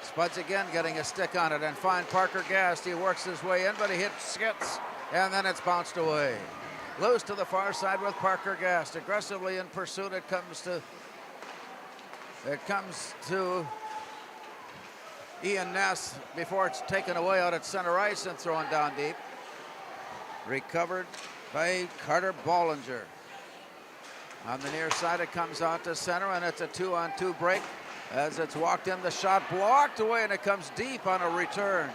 Spuds again getting a stick on it and find Parker gassed. He works his way in, but he hits skits, and then it's bounced away. Loose to the far side with Parker gassed. Aggressively in pursuit it comes to It comes to Ian Ness before it's taken away out at center ice and thrown down deep. Recovered by Carter Bollinger. On the near side, it comes out to center, and it's a 2-on-2 break. As it's walked in, the shot blocked away, and it comes deep on a return.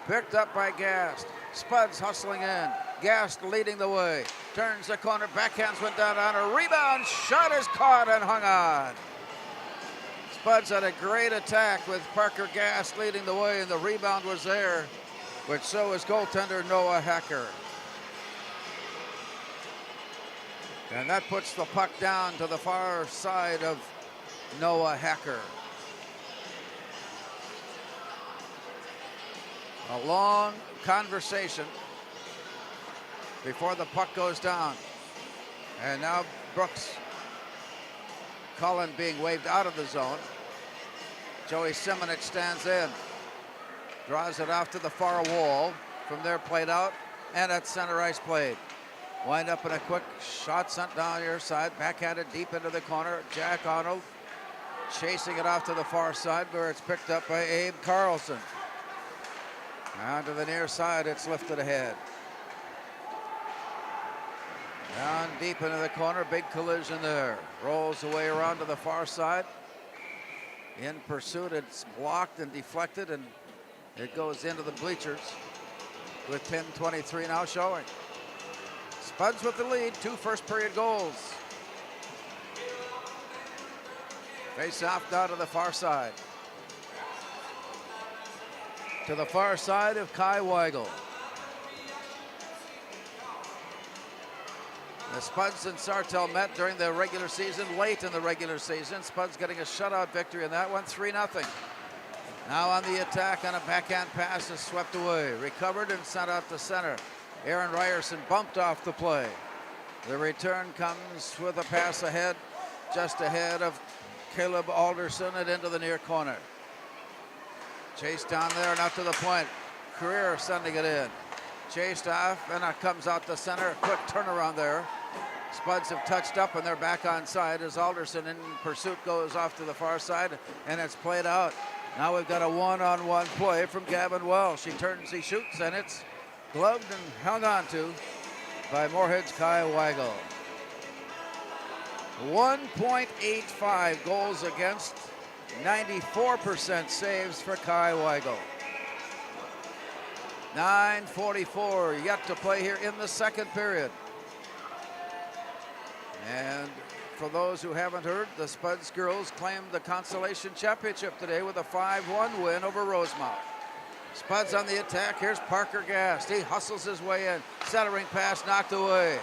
Picked up by Gast. Spuds hustling in. Gast leading the way. Turns the corner, backhands went down on a rebound. Shot is caught and hung on. Spuds had a great attack with Parker Gast leading the way, and the rebound was there, but so is goaltender Noah Hacker. And that puts the puck down to the far side of Noah Hacker. A long conversation before the puck goes down. And now Brooks Cullen being waved out of the zone. Joey Simonich stands in. Draws it off to the far wall. From there played out. And at center ice played. Wind up in a quick shot sent down your side. Backhanded deep into the corner. Jack Arnold chasing it off to the far side where it's picked up by Abe Carlson. Down to the near side, it's lifted ahead. Down deep into the corner, big collision there. Rolls away around to the far side. In pursuit, it's blocked and deflected, and it goes into the bleachers with pin 23 now showing. Spuds with the lead, 2 first period goals. Face off down to the far side. To the far side of Kai Weigel. The Spuds and Sartell met during the regular season, late in the regular season. Spuds getting a shutout victory in that one, 3-0. Now on the attack on a backhand pass is swept away. Recovered and sent out to center. Aaron Ryerson bumped off the play. The return comes with a pass ahead, just ahead of Caleb Alderson and into the near corner. Chased down there and out to the point. Career sending it in. Chased off and it comes out the center. Quick turnaround there. Spuds have touched up and they're back on side as Alderson in pursuit goes off to the far side and it's played out. Now we've got a one-on-one play from Gavin Welsh. He turns, he shoots, and it's gloved and hung on to by Moorhead's Kai Weigel. 1.85 goals against, 94% saves for Kai Weigel. 9:44 yet to play here in the second period. And for those who haven't heard, the Spuds girls claimed the consolation championship today with a 5-1 win over Rosemount. Spuds on the attack. Here's Parker Gast. He hustles his way in. Centering pass knocked away.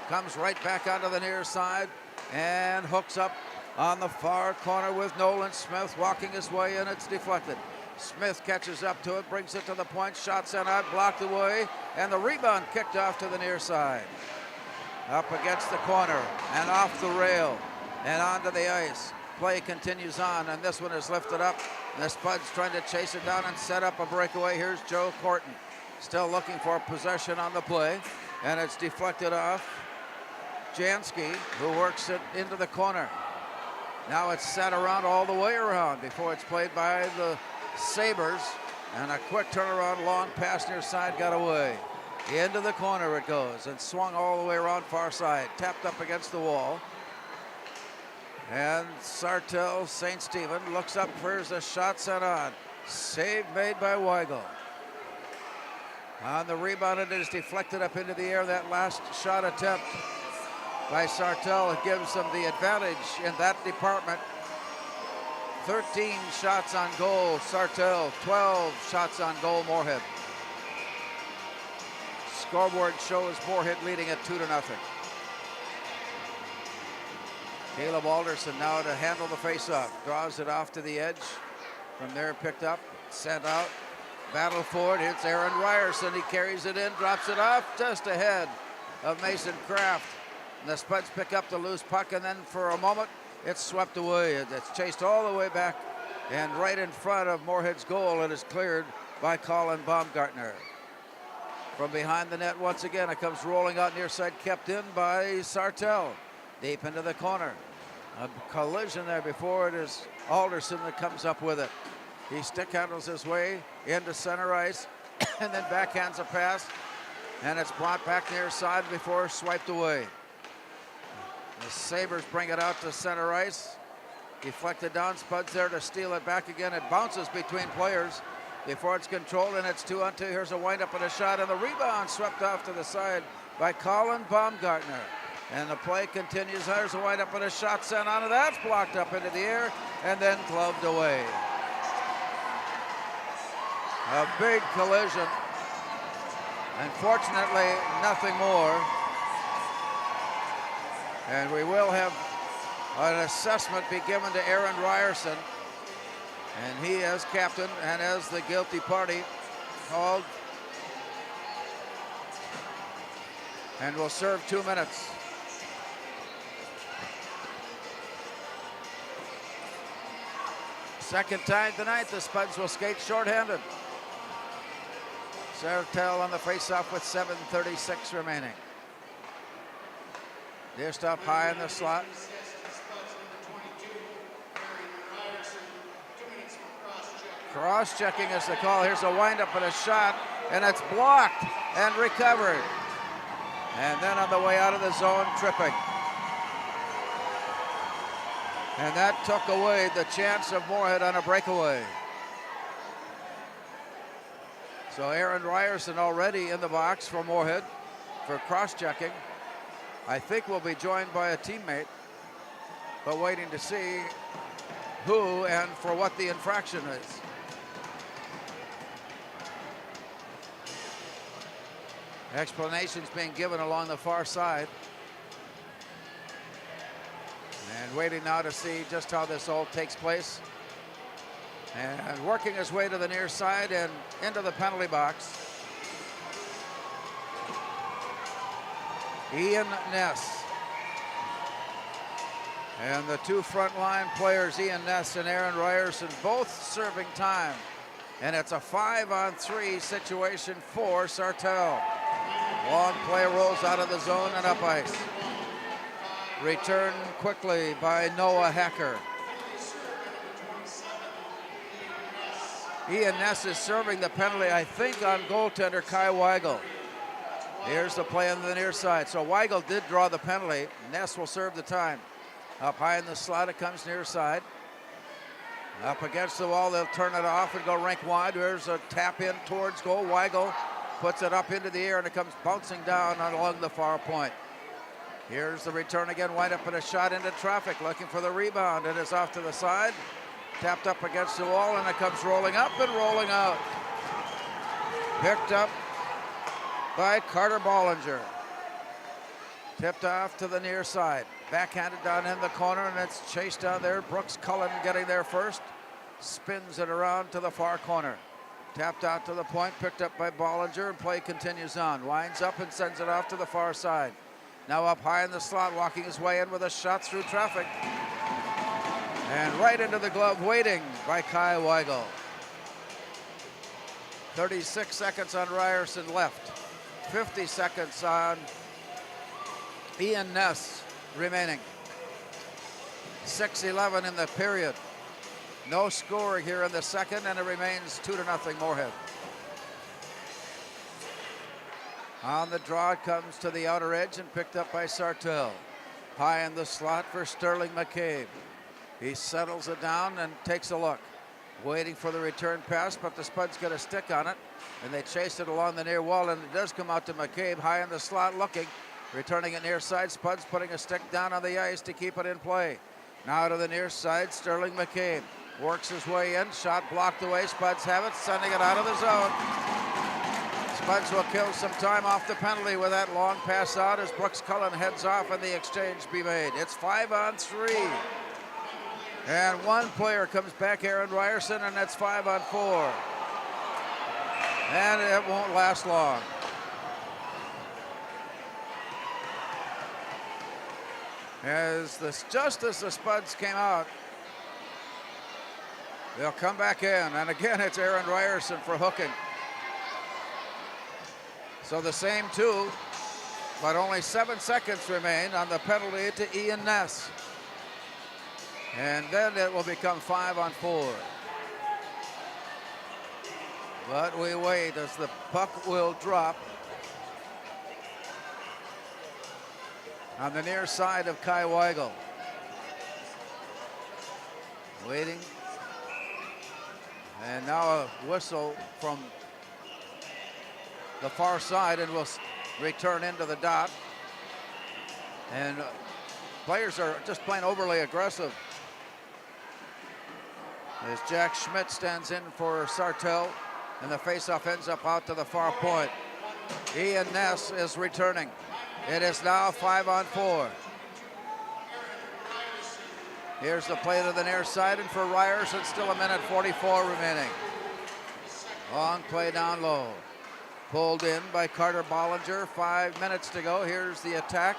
Comes right back onto the near side and hooks up on the far corner with Nolan Smith walking his way in. It's deflected. Smith catches up to it, brings it to the point. Shot sent out, blocked away, and the rebound kicked off to the near side. Up against the corner and off the rail and onto the ice. Play continues on, and this one is lifted up. And the Spuds trying to chase it down and set up a breakaway. Here's Joe Corton, still looking for possession on the play, and it's deflected off Jansky, who works it into the corner. Now it's set around all the way around before it's played by the Sabres, and a quick turnaround, long pass near side got away. Into the corner it goes and swung all the way around far side, tapped up against the wall. And Sartell St. Stephen looks up for the shot sent on. Save made by Weigel. On the rebound, it is deflected up into the air. That last shot attempt by Sartell gives them the advantage in that department. 13 shots on goal, Sartell. 12 shots on goal, Moorhead. Scoreboard shows Moorhead leading at 2-0. Caleb Alderson now to handle the faceoff. Draws it off to the edge. From there picked up, sent out. Battle for it. It's Aaron Ryerson. He carries it in, drops it off just ahead of Mason Kraft. And the Spuds pick up the loose puck, and then for a moment it's swept away. It's chased all the way back and right in front of Moorhead's goal. It is cleared by Colin Baumgartner. From behind the net once again, it comes rolling out near side, kept in by Sartell. Deep into the corner. A collision there before it is Alderson that comes up with it. He stick handles his way into center ice and then backhands a pass, and it's brought back near side before swiped away. The Sabres bring it out to center ice. Deflected down, Spuds there to steal it back again. It bounces between players before it's controlled, and it's 2-on-2. Here's a windup and a shot, and the rebound swept off to the side by Colin Baumgartner. And the play continues. There's a windup and a shot sent on, and that's blocked up into the air and then gloved away. A big collision. Unfortunately, nothing more. And we will have an assessment be given to Aaron Ryerson. And he, as captain and as the guilty party, called and will serve 2 minutes. Second time tonight, the Spuds will skate shorthanded. Sartell on the faceoff with 7:36 remaining. Dished up high in the slot. Cross-checking is the call. Here's a windup and a shot, and it's blocked and recovered. And then on the way out of the zone, tripping. And that took away the chance of Moorhead on a breakaway. So Aaron Ryerson already in the box for Moorhead for cross-checking. I think we'll be joined by a teammate, but waiting to see who and for what the infraction is. Explanations being given along the far side. And waiting now to see just how this all takes place. And working his way to the near side and into the penalty box. Ian Ness. And the two frontline players, Ian Ness and Aaron Ryerson, both serving time. And it's a 5-on-3 situation for Sartell. Long play rolls out of the zone and up ice. Return quickly by Noah Hacker. Ian Ness is serving the penalty, I think, on goaltender Kai Weigel. Here's the play on the near side. So Weigel did draw the penalty. Ness will serve the time. Up high in the slot, it comes near side. Up against the wall, they'll turn it off and go rink wide. There's a tap in towards goal. Weigel puts it up into the air, and it comes bouncing down along the far point. Here's the return again, wind up and a shot into traffic, looking for the rebound. It is off to the side, tapped up against the wall, and it comes rolling up and rolling out. Picked up by Carter Bollinger. Tipped off to the near side. Backhanded down in the corner, and it's chased down there. Brooks Cullen getting there first. Spins it around to the far corner. Tapped out to the point, picked up by Bollinger, and play continues on. Winds up and sends it off to the far side. Now up high in the slot, walking his way in with a shot through traffic. And right into the glove, waiting by Kai Weigel. 36 seconds on Ryerson left. 50 seconds on Ian Ness remaining. 6:11 in the period. No score here in the second, and it remains 2-0 Moorhead. On the draw, it comes to the outer edge and picked up by Sartell. High in the slot for Sterling McCabe. He settles it down and takes a look. Waiting for the return pass, but the Spuds get a stick on it, and they chase it along the near wall, and it does come out to McCabe, high in the slot, looking. Returning it near side, Spuds putting a stick down on the ice to keep it in play. Now to the near side, Sterling McCabe works his way in, shot blocked away, Spuds have it, sending it out of the zone. Spuds will kill some time off the penalty with that long pass out as Brooks Cullen heads off and the exchange be made. It's 5-on-3. And one player comes back, Aaron Ryerson, and it's 5-on-4. And it won't last long. Just as the Spuds came out, they'll come back in, and again it's Aaron Ryerson for hooking. So the same two, but only 7 seconds remain on the penalty to Ian Ness. And then it will become 5-on-4. But we wait as the puck will drop on the near side of Kai Weigel. Waiting. And now a whistle from the far side, and will return into the dot. And players are just plain overly aggressive as Jack Schmidt stands in for Sartell, and the faceoff ends up out to the far point. Ian Ness is returning. It is now 5-on-4. Here's the play to the near side, and for Ryerson, still 1:44 remaining. Long play down low. Pulled in by Carter Bollinger. 5 minutes to go. Here's the attack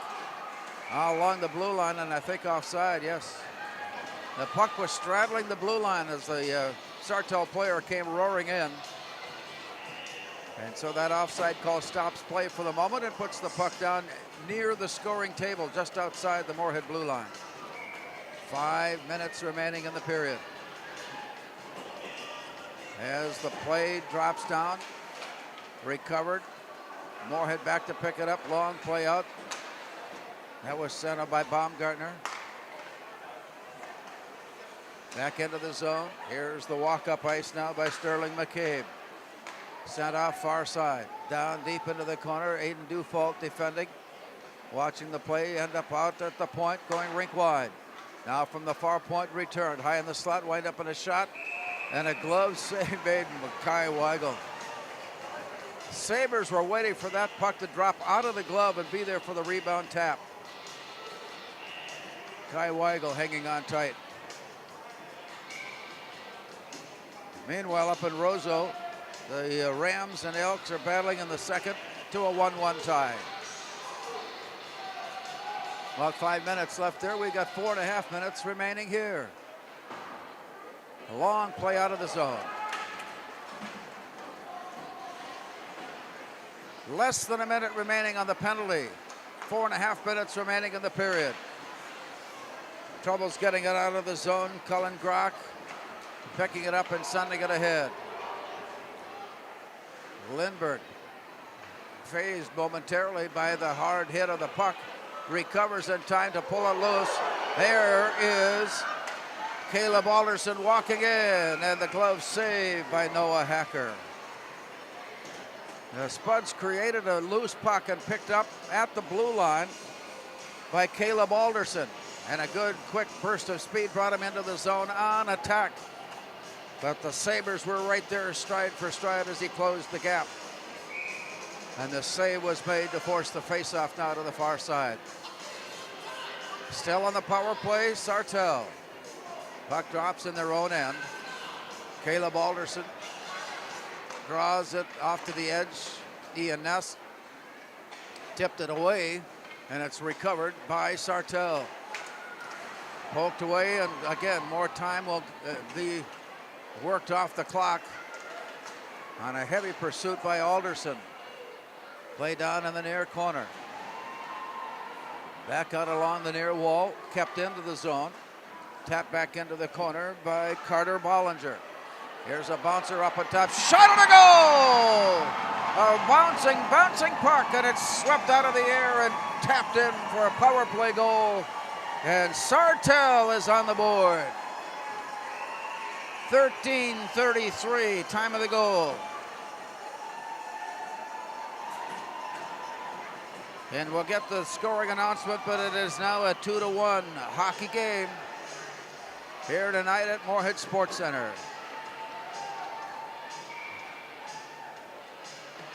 along the blue line, and I think offside, yes. The puck was straddling the blue line as the Sartell player came roaring in. And so that offside call stops play for the moment and puts the puck down near the scoring table, just outside the Moorhead blue line. 5 minutes remaining in the period. As the play drops down, recovered. Moorhead back to pick it up, long play out. That was sent up by Baumgartner. Back into the zone. Here's the walk-up ice now by Sterling McCabe. Sent off far side. Down deep into the corner. Aiden Dufault defending. Watching the play end up out at the point, going rink wide. Now from the far point, returned. High in the slot, wind up in a shot. And a glove save made by Kai Weigel. Sabres were waiting for that puck to drop out of the glove and be there for the rebound tap. Kai Weigel hanging on tight. Meanwhile, up in Roseau, the Rams and Elks are battling in the second to a 1-1 tie. About 5 minutes left there. We got 4.5 minutes remaining here. A long play out of the zone. Less than a minute remaining on the penalty. 4.5 minutes remaining in the period. Trouble's getting it out of the zone. Cullen Grock picking it up and sending it ahead. Lindbergh, phased momentarily by the hard hit of the puck, recovers in time to pull it loose. There is Caleb Alderson walking in, and the glove saved by Noah Hacker. The Spuds created a loose puck and picked up at the blue line by Caleb Alderson. And a good quick burst of speed brought him into the zone on attack. But the Sabres were right there stride for stride as he closed the gap. And the save was made to force the faceoff now to the far side. Still on the power play, Sartell. Puck drops in their own end. Caleb Alderson draws it off to the edge. Ian Ness tipped it away, and it's recovered by Sartell. Poked away, and again, more time will be worked off the clock on a heavy pursuit by Alderson. Play down in the near corner. Back out along the near wall, kept into the zone. Tapped back into the corner by Carter Bollinger. Here's a bouncer up on top. Shot on a goal! A bouncing puck, and it's swept out of the air and tapped in for a power play goal. And Sartell is on the board. 13:33, time of the goal. And we'll get the scoring announcement, but it is now a 2-1 hockey game here tonight at Moorhead Sports Center.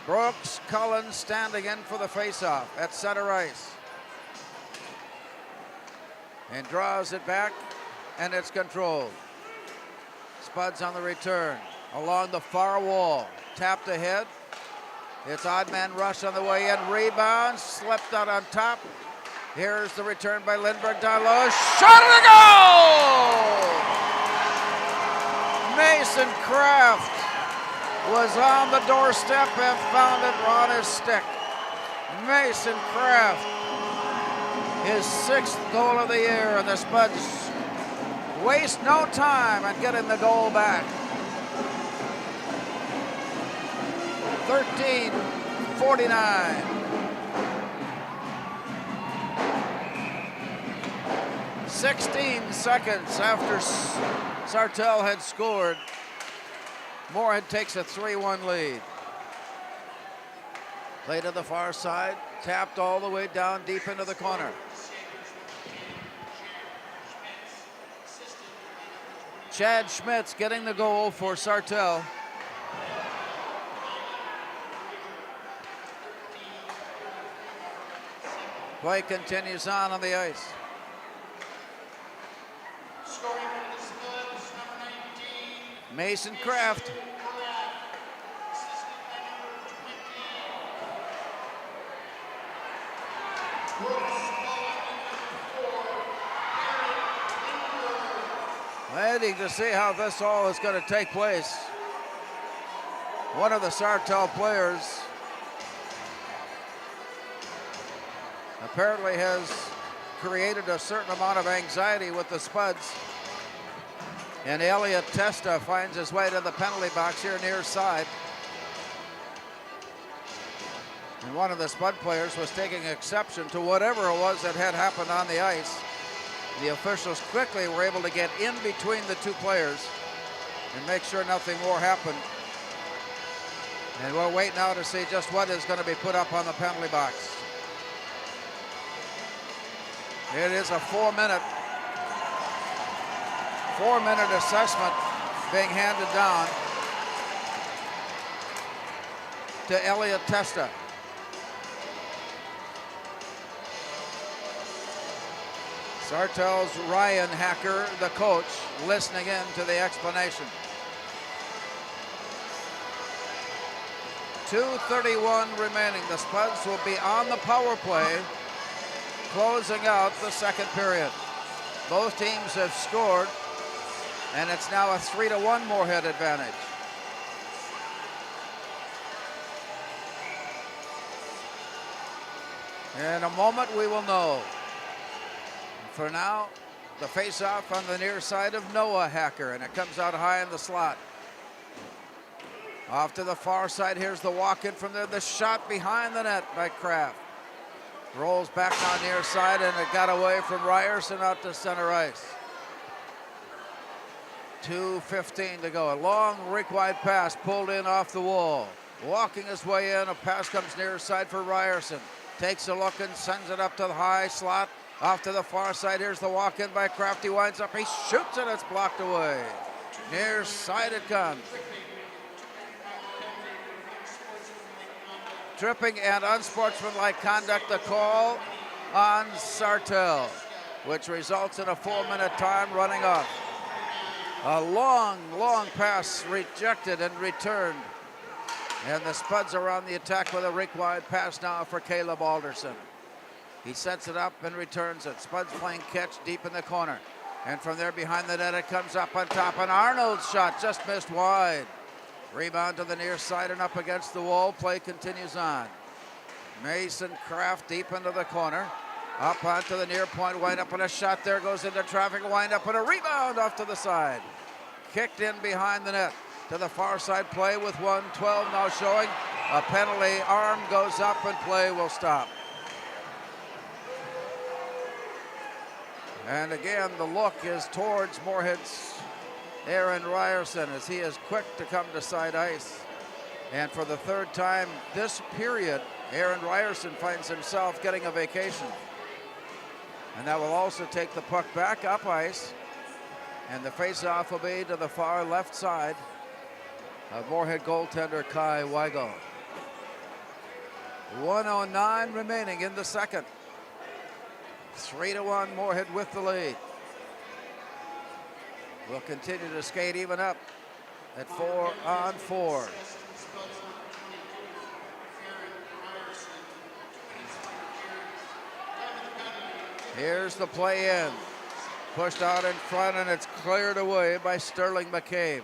Brooks Cullen standing in for the faceoff at center ice. And draws it back, and it's controlled. Spuds on the return along the far wall. Tapped ahead. It's odd man rush on the way in. Rebound, slipped out on top. Here's the return by Lindbergh down low. Shot at the goal! Mason Kraft was on the doorstep and found it on his stick. Mason Kraft, his 6th goal of the year, and the Spuds waste no time and getting the goal back. 13:49. 16 seconds after Sartell had scored, Moorhead takes a 3-1 lead. Play to the far side, tapped all the way down deep into the corner. Chad Schmitz getting the goal for Sartell. Play continues on the ice. Mason Kraft. Waiting to see how this all is going to take place. One of the Sartell players apparently has created a certain amount of anxiety with the Spuds. And Elliot Testa finds his way to the penalty box here near side. And one of the Spud players was taking exception to whatever it was that had happened on the ice. The officials quickly were able to get in between the two players and make sure nothing more happened. And we'll wait now to see just what is going to be put up on the penalty box. It is a 4-minute assessment being handed down to Elliot Testa. Sartell's Ryan Hacker, the coach, listening in to the explanation. 2:31 remaining. The Spuds will be on the power play, closing out the second period. Both teams have scored, and it's now a 3-1 Moorhead advantage. In a moment, we will know. For now, the face-off on the near side of Noah Hacker, and it comes out high in the slot. Off to the far side, here's the walk-in from there. The shot behind the net by Kraft. Rolls back now near side, and it got away from Ryerson out to center ice. 2:15 to go. A long rink-wide pass pulled in off the wall. Walking his way in, a pass comes near side for Ryerson. Takes a look and sends it up to the high slot. Off to the far side, here's the walk-in by Kraft. He winds up, he shoots it, it's blocked away. Near side it comes. Tripping and unsportsmanlike conduct, the call on Sartell, which results in a 4-minute time running off. A long pass rejected and returned. And the Spuds are on the attack with a rink-wide pass now for Caleb Alderson. He sets it up and returns it. Spuds playing catch deep in the corner. And from there behind the net, it comes up on top. And Arnold's shot just missed wide. Rebound to the near side and up against the wall. Play continues on. Mason Kraft deep into the corner. Up onto the near point. Wind up and a shot there. Goes into traffic. Wind up and a rebound off to the side. Kicked in behind the net. To the far side play with 1:12 now showing. A penalty. Arm goes up and play will stop. And again, the look is towards Moorhead's Aaron Ryerson as he is quick to come to side ice. And for the third time this period, Aaron Ryerson finds himself getting a vacation. And that will also take the puck back up ice. And the face-off will be to the far left side of Moorhead goaltender Kai Weigel. 1:09 remaining in the second. 3-1 Moorhead with the lead. Will continue to skate even up at 4-on-4. Here's the play in. Pushed out in front and it's cleared away by Sterling McCabe.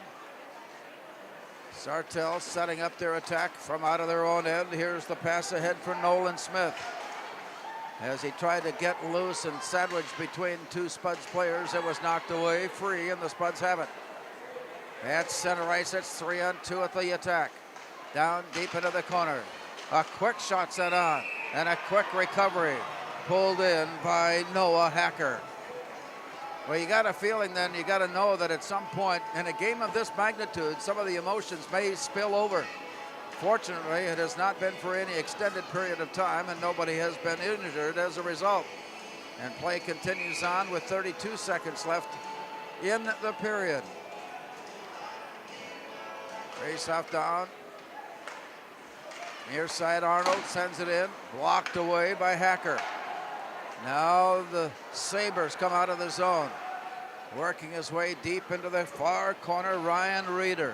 Sartell setting up their attack from out of their own end. Here's the pass ahead for Nolan Smith. As he tried to get loose and sandwich between two Spuds players, it was knocked away free, and the Spuds have it. At center ice, it's 3-on-2 at the attack. Down deep into the corner. A quick shot set on, and a quick recovery. Pulled in by Noah Hacker. Well, you got a feeling then, you got to know that at some point in a game of this magnitude, some of the emotions may spill over. Fortunately, it has not been for any extended period of time, and nobody has been injured as a result. And play continues on with 32 seconds left in the period. Face-off down. Near side, Arnold sends it in, blocked away by Hacker. Now the Sabres come out of the zone. Working his way deep into the far corner, Ryan Reeder.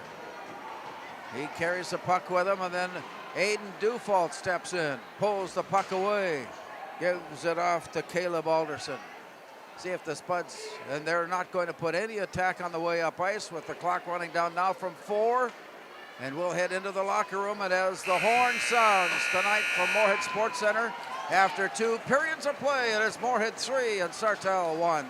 He carries the puck with him, and then Aiden Dufault steps in, pulls the puck away, gives it off to Caleb Alderson. See if the Spuds, and they're not going to put any attack on the way up ice with the clock running down now from 4. And we'll head into the locker room, and as the horn sounds tonight from Moorhead Sports Center, after 2 periods of play, it is Moorhead 3 and Sartell 1.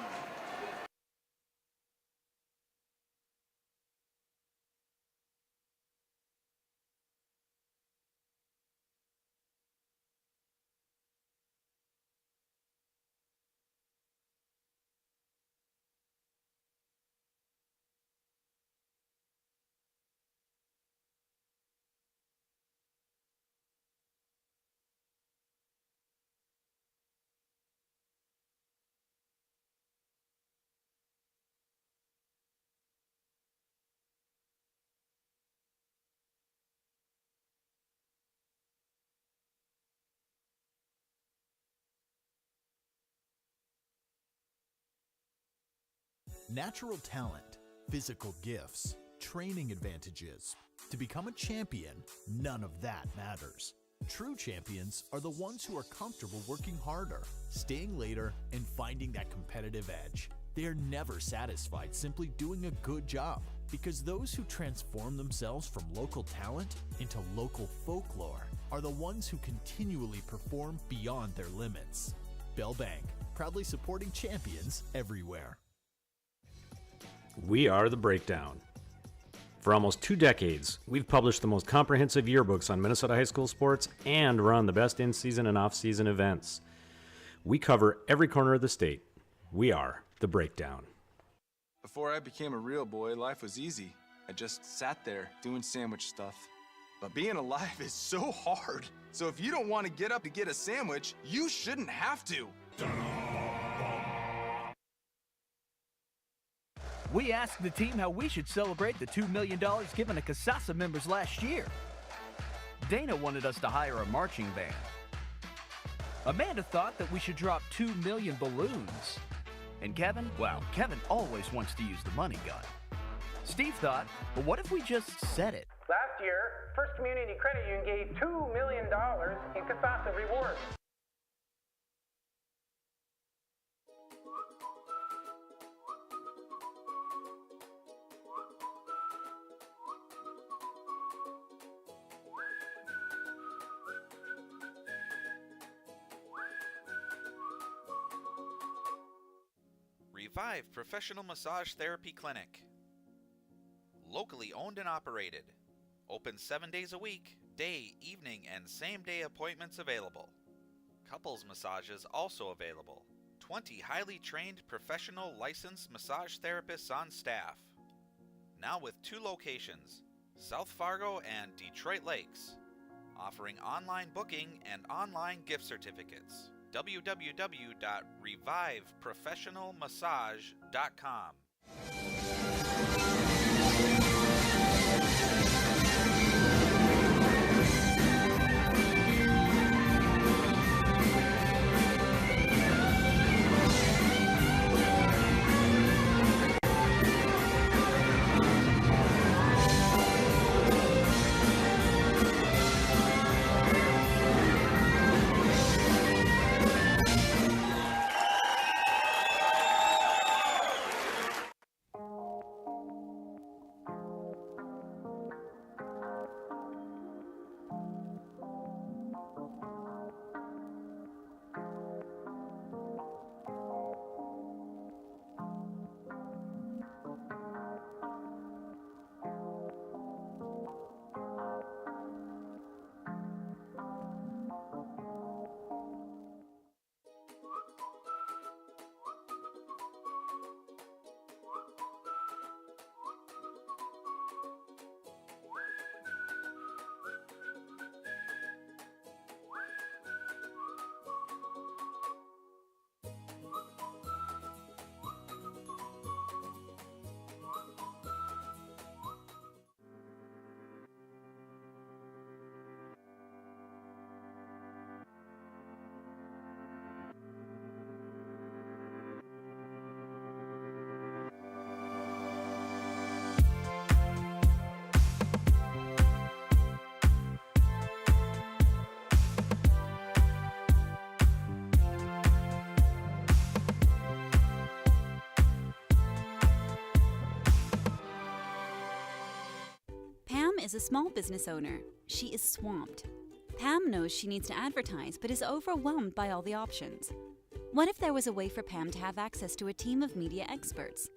Natural talent, physical gifts, training advantages. To become a champion, none of that matters. True champions are the ones who are comfortable working harder, staying later, and finding that competitive edge. They are never satisfied simply doing a good job, because those who transform themselves from local talent into local folklore are the ones who continually perform beyond their limits. Bell Bank, proudly supporting champions everywhere. We are The Breakdown. For almost 2 decades, we've published the most comprehensive yearbooks on Minnesota high school sports and run the best in-season and off-season events. We cover every corner of the state. We are The Breakdown. Before I became a real boy, life was easy. I just sat there doing sandwich stuff. But being alive is so hard. So if you don't want to get up to get a sandwich, you shouldn't have to. We asked the team how we should celebrate the $2 million given to CASASA members last year. Dana wanted us to hire a marching band. Amanda thought that we should drop 2 million balloons. And Kevin, well, Kevin always wants to use the money gun. Steve thought, well, what if we just said it? Last year, First Community Credit Union gave $2 million in CASASA rewards. Revive Professional Massage Therapy Clinic. Locally owned and operated. Open 7 days a week, day, evening, and same-day appointments available. Couples massages also available. 20 highly trained professional licensed massage therapists on staff. Now with 2 locations, South Fargo and Detroit Lakes. Offering online booking and online gift certificates. www.reviveprofessionalmassage.com. is a small business owner. She is swamped. Pam knows she needs to advertise but is overwhelmed by all the options. What if there was a way for Pam to have access to a team of media experts?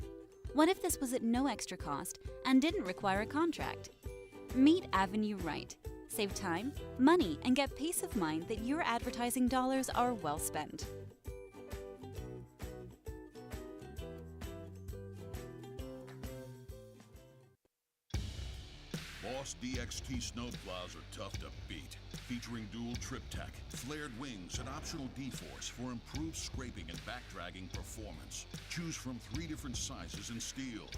What if this was at no extra cost and didn't require a contract? Meet Avenue Right. Save time, money, and get peace of mind that your advertising dollars are well spent. Boss DXT snowplows are tough to beat. Featuring dual trip tech, flared wings, and optional D-force for improved scraping and backdragging performance. Choose from 3 different sizes in steel,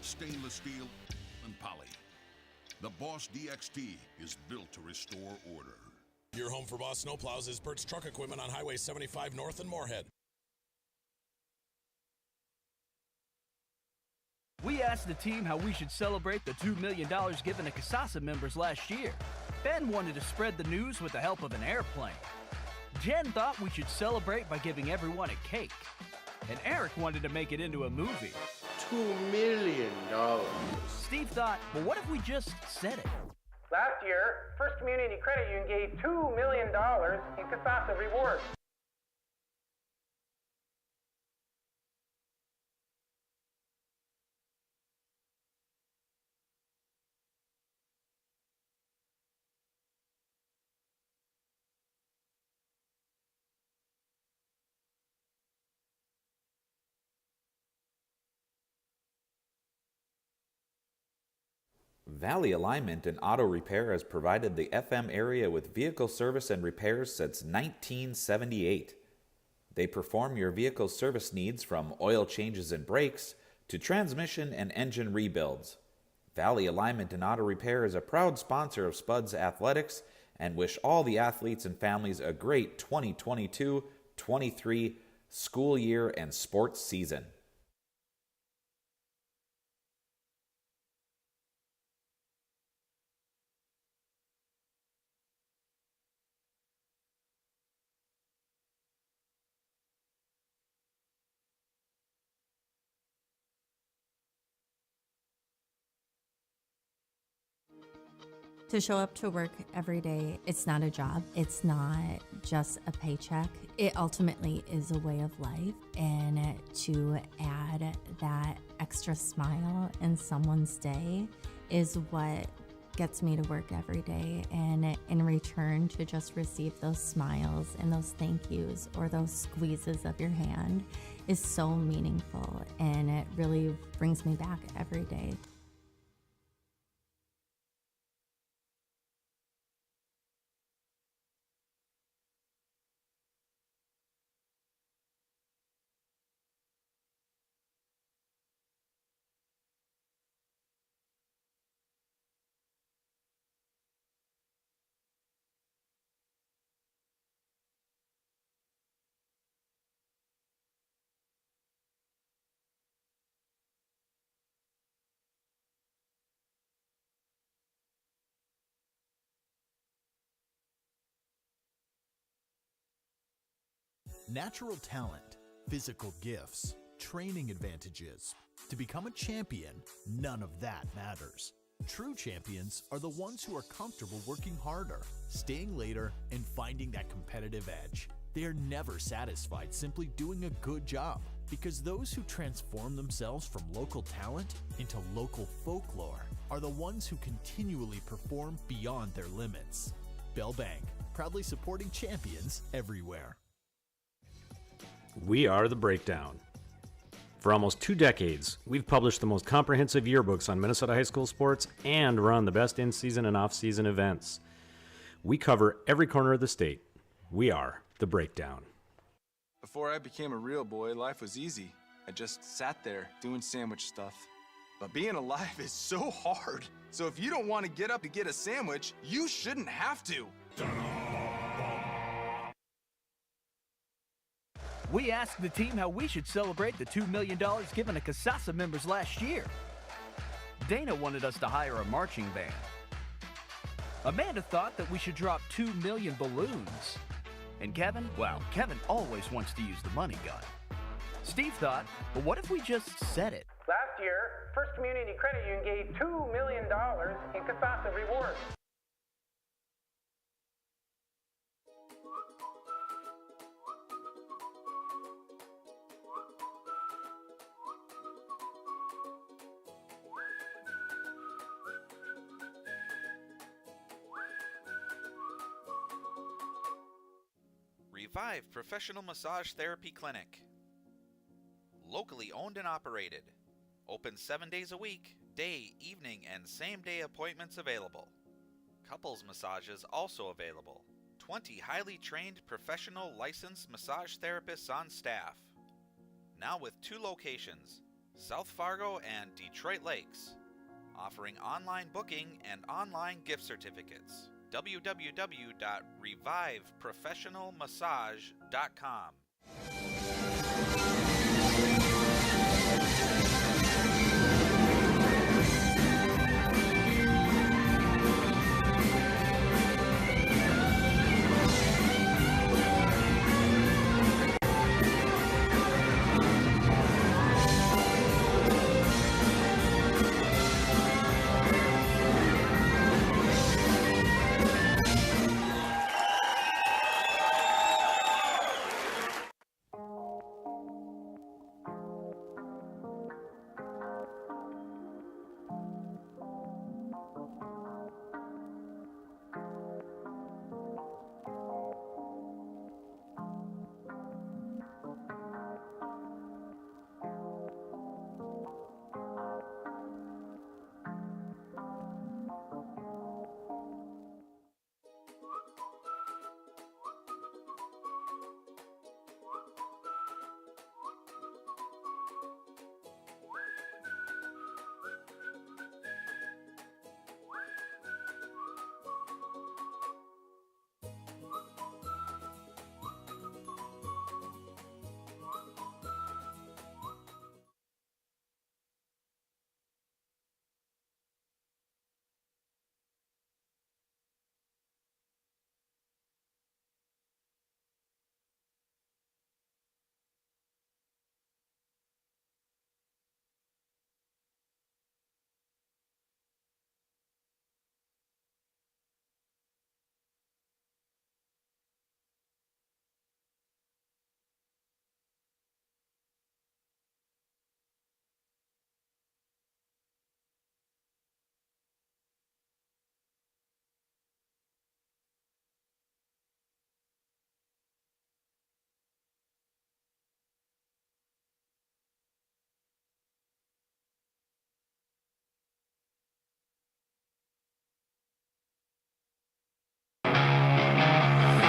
stainless steel, and poly. The Boss DXT is built to restore order. Your home for Boss snowplows is Bert's Truck Equipment on Highway 75 North in Moorhead. We asked the team how we should celebrate the $2 million given to CASASA members last year. Ben wanted to spread the news with the help of an airplane. Jen thought we should celebrate by giving everyone a cake. And Eric wanted to make it into a movie. $2 million. Steve thought, well, what if we just said it? Last year, First Community Credit Union gave $2 million in CASASA rewards. Valley Alignment and Auto Repair has provided the FM area with vehicle service and repairs since 1978. They perform your vehicle service needs from oil changes and brakes to transmission and engine rebuilds. Valley Alignment and Auto Repair is a proud sponsor of Spuds Athletics and wish all the athletes and families a great 2022-23 school year and sports season. To show up to work every day, it's not a job. It's not just a paycheck. It ultimately is a way of life. And to add that extra smile in someone's day is what gets me to work every day. And in return, to just receive those smiles and those thank yous or those squeezes of your hand is so meaningful. And it really brings me back every day. Natural talent, physical gifts, training advantages. To become a champion, none of that matters. True champions are the ones who are comfortable working harder, staying later, and finding that competitive edge. They are never satisfied simply doing a good job, because those who transform themselves from local talent into local folklore are the ones who continually perform beyond their limits. Bell Bank, proudly supporting champions everywhere. We are The Breakdown. For almost 2 decades, we've published the most comprehensive yearbooks on Minnesota high school sports and run the best in-season and off-season events. We cover every corner of the state. We are The Breakdown. Before I became a real boy, life was easy. I just sat there doing sandwich stuff. But being alive is so hard. So if you don't want to get up to get a sandwich, you shouldn't have to. We asked the team how we should celebrate the $2 million given to CASASA members last year. Dana wanted us to hire a marching band. Amanda thought that we should drop 2 million balloons. And Kevin, well, Kevin always wants to use the money gun. Steve thought, well, what if we just said it? Last year, First Community Credit Union gave $2 million in CASASA rewards. Revive Professional Massage Therapy Clinic. Locally owned and operated. Open 7 days a week, day, evening, and same-day appointments available. Couples massages also available. 20 highly trained professional licensed massage therapists on staff. Now with 2 locations, South Fargo and Detroit Lakes. Offering online booking and online gift certificates. www.reviveprofessionalmassage.com.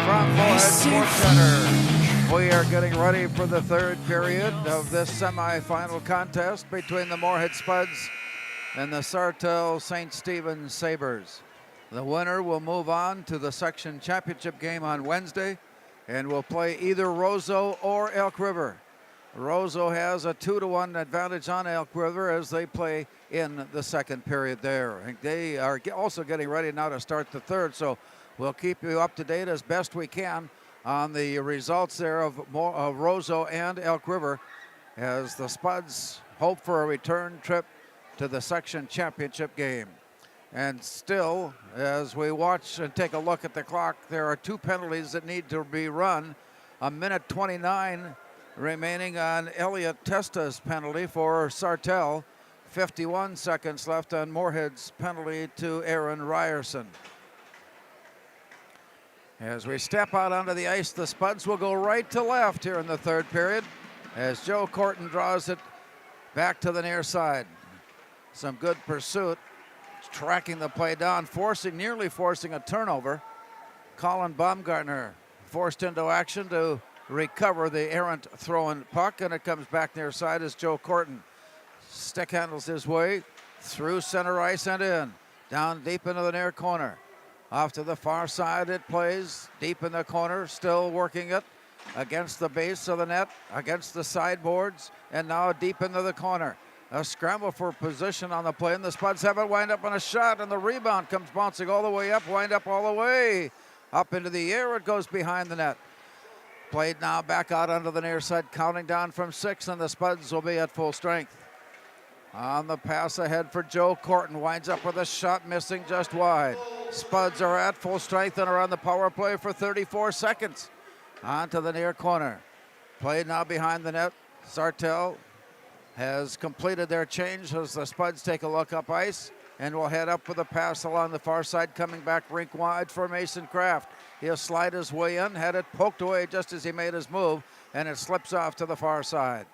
From Moorhead Sports Center, we are getting ready for the third period of this semifinal contest between the Moorhead Spuds and the Sartell St. Stephen Sabres. The winner will move on to the section championship game on Wednesday and will play either Roseau or Elk River. Roseau has a 2-1 advantage on Elk River as they play in the second period there. And they are also getting ready now to start the third, so we'll keep you up to date as best we can on the results there of Roseau and Elk River as the Spuds hope for a return trip to the section championship game. And still, as we watch and take a look at the clock, there are 2 penalties that need to be run. A minute 29 remaining on Elliot Testa's penalty for Sartell. 51 seconds left on Moorhead's penalty to Aaron Ryerson. As we step out onto the ice, the Spuds will go right to left here in the third period as Joe Corton draws it back to the near side. Some good pursuit, tracking the play down, nearly forcing a turnover. Colin Baumgartner forced into action to recover the errant throw-in puck, and it comes back near side as Joe Corton stick handles his way through center ice and in, down deep into the near corner. Off to the far side it plays, deep in the corner, still working it against the base of the net, against the sideboards, and now deep into the corner. A scramble for position on the play, and the Spuds have it wind up on a shot, and the rebound comes bouncing all the way up, wind up all the way. Up into the air, it goes behind the net. Played now back out onto the near side, counting down from 6, and the Spuds will be at full strength. On the pass ahead for Joe Corton, winds up with a shot missing just wide. Spuds are at full strength and are on the power play for 34 seconds. On to the near corner. Played now behind the net. Sartell has completed their change as the Spuds take a look up ice and will head up with a pass along the far side, coming back rink wide for Mason Kraft. He'll slide his way in, had it poked away just as he made his move, and it slips off to the far side.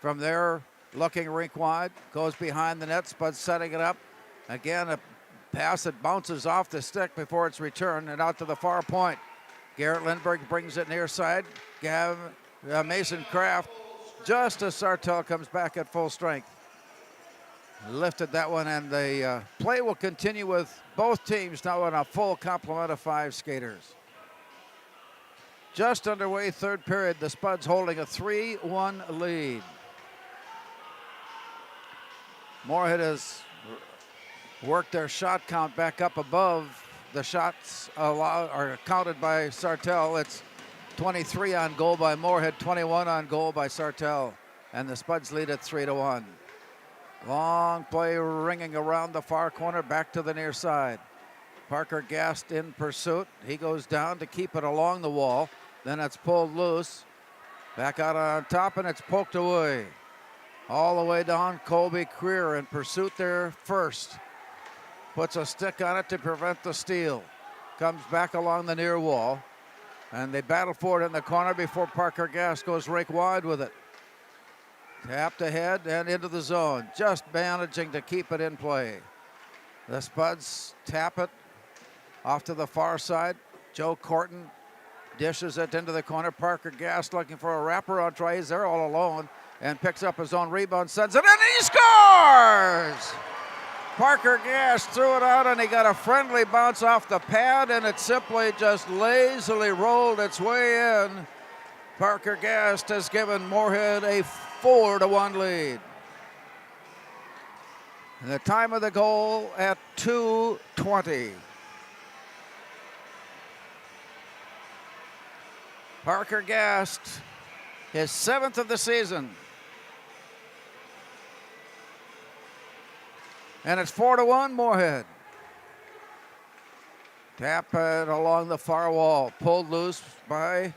From there, looking rink wide, goes behind the net, Spuds setting it up. Again, a pass that bounces off the stick before it's returned and out to the far point. Garrett Lindbergh brings it near side. Mason Kraft, just as Sartell comes back at full strength, lifted that one, and the play will continue with both teams now in a full complement of 5 skaters. Just underway, third period, the Spuds holding a 3-1 lead. Moorhead has worked their shot count back up above the shots allowed or counted by Sartell. It's 23 on goal by Moorhead, 21 on goal by Sartell, and the Spuds lead at 3-1. Long play ringing around the far corner, back to the near side. Parker Gast in pursuit. He goes down to keep it along the wall. Then it's pulled loose. Back out on top, and it's poked away. All the way down, Colby Creer in pursuit there first. Puts a stick on it to prevent the steal. Comes back along the near wall. And they battle for it in the corner before Parker Gast goes rink wide with it. Tapped ahead and into the zone, just managing to keep it in play. The Spuds tap it off to the far side. Joe Corton dishes it into the corner. Parker Gast looking for a wraparound try. He's there all alone and picks up his own rebound, sends it in, and he scores! Parker Gast threw it out, and he got a friendly bounce off the pad, and it simply just lazily rolled its way in. Parker Gast has given Moorhead a 4-1 lead. And the time of the goal at 2:20. Parker Gast, his 7th of the season. And it's 4-1 Moorhead. Tap it along the far wall, pulled loose by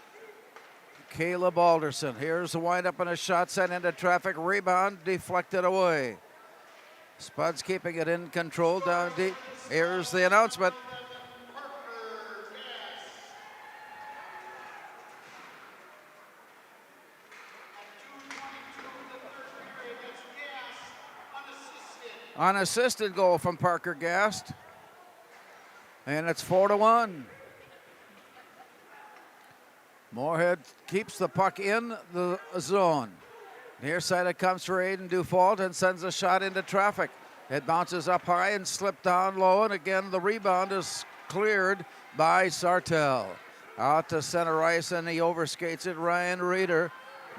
Caleb Alderson. Here's the windup and a shot sent into traffic. Rebound deflected away. Spuds keeping it in control down deep. Here's the announcement. Unassisted goal from Parker Gast. And it's 4-1. Moorhead keeps the puck in the zone. Near side it comes for Aiden Dufault and sends a shot into traffic. It bounces up high and slipped down low, and again the rebound is cleared by Sartell. Out to center ice, and he overskates it. Ryan Reeder,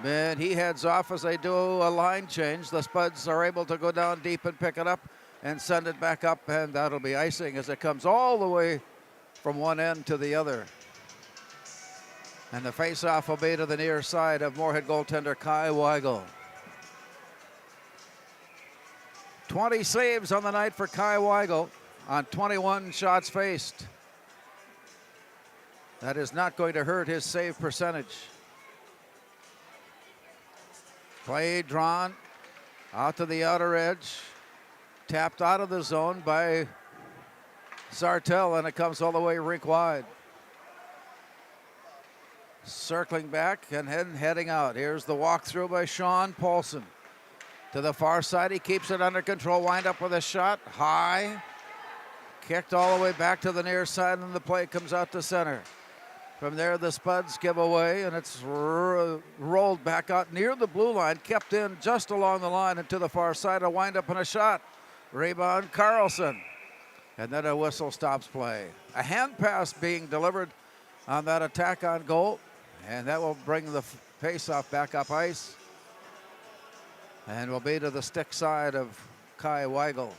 and he heads off as they do a line change. The Spuds are able to go down deep and pick it up and send it back up, and that'll be icing as it comes all the way from one end to the other. And the face-off will be to the near side of Moorhead goaltender Kai Weigel. 20 saves on the night for Kai Weigel on 21 shots faced. That is not going to hurt his save percentage. Play drawn out to the outer edge. Tapped out of the zone by Sartell, and it comes all the way rink wide. Circling back and heading out. Here's the walkthrough by Sean Paulson. To the far side, he keeps it under control. Wind up with a shot, high. Kicked all the way back to the near side, and the play comes out to center. From there, the Spuds give away, and it's rolled back out near the blue line, kept in just along the line and to the far side. A wind up and a shot. Rebound, Carlson. And then a whistle stops play. A hand pass being delivered on that attack on goal. And that will bring the face-off back up ice. And will be to the stick side of Kai Weigel.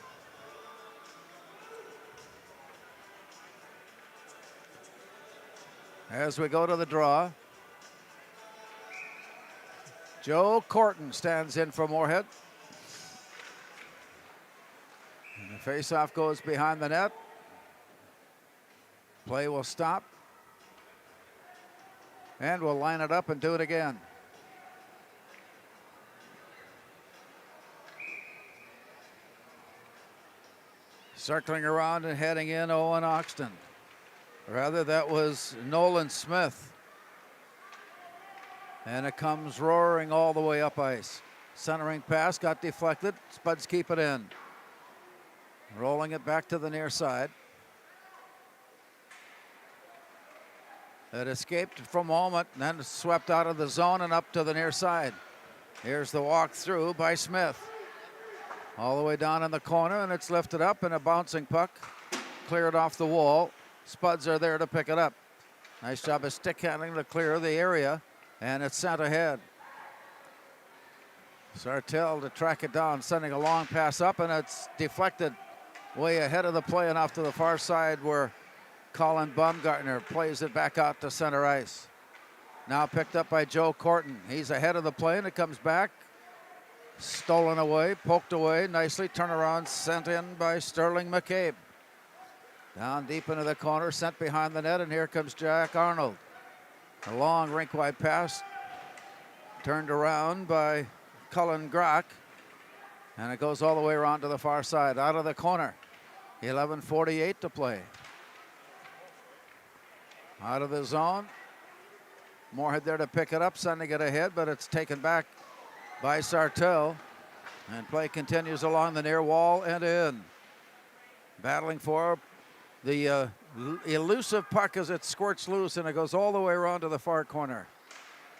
As we go to the draw, Joe Corton stands in for Moorhead. And the face-off goes behind the net. Play will stop. And we'll line it up and do it again. Circling around and heading in, Owen Oxton. Rather, that was Nolan Smith. And it comes roaring all the way up ice. Centering pass got deflected. Spuds keep it in. Rolling it back to the near side. It escaped for a moment and then swept out of the zone and up to the near side. Here's the walk through by Smith. All the way down in the corner, and it's lifted up, and a bouncing puck cleared off the wall. Spuds are there to pick it up. Nice job of stick handling to clear the area, and it's sent ahead. Sartell to track it down, sending a long pass up, and it's deflected way ahead of the play and off to the far side where Colin Baumgartner plays it back out to center ice. Now picked up by Joe Corton. He's ahead of the play, and it comes back. Stolen away, poked away, nicely turned around, sent in by Sterling McCabe. Down deep into the corner, sent behind the net, and here comes Jack Arnold. A long rink-wide pass, turned around by Cullen Grock, and it goes all the way around to the far side, out of the corner. 11:48 to play. Out of the zone. Moorhead there to pick it up, sending it ahead, but it's taken back by Sartell, and play continues along the near wall and in. Battling for the elusive puck as it squirts loose, and it goes all the way around to the far corner.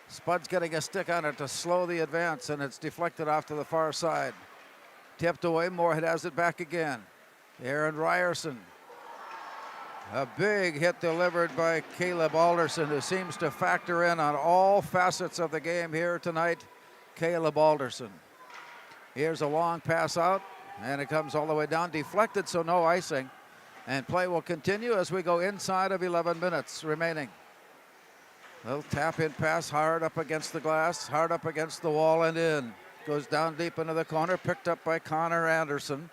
Spud's getting a stick on it to slow the advance, and it's deflected off to the far side. Tipped away, Moorhead has it back again. Aaron Ryerson. A big hit delivered by Caleb Alderson, who seems to factor in on all facets of the game here tonight. Caleb Alderson. Here's a long pass out, and it comes all the way down, deflected, so no icing. And play will continue as we go inside of 11 minutes remaining. Little tap-in pass, hard up against the glass, hard up against the wall and in. Goes down deep into the corner, picked up by Connor Anderson.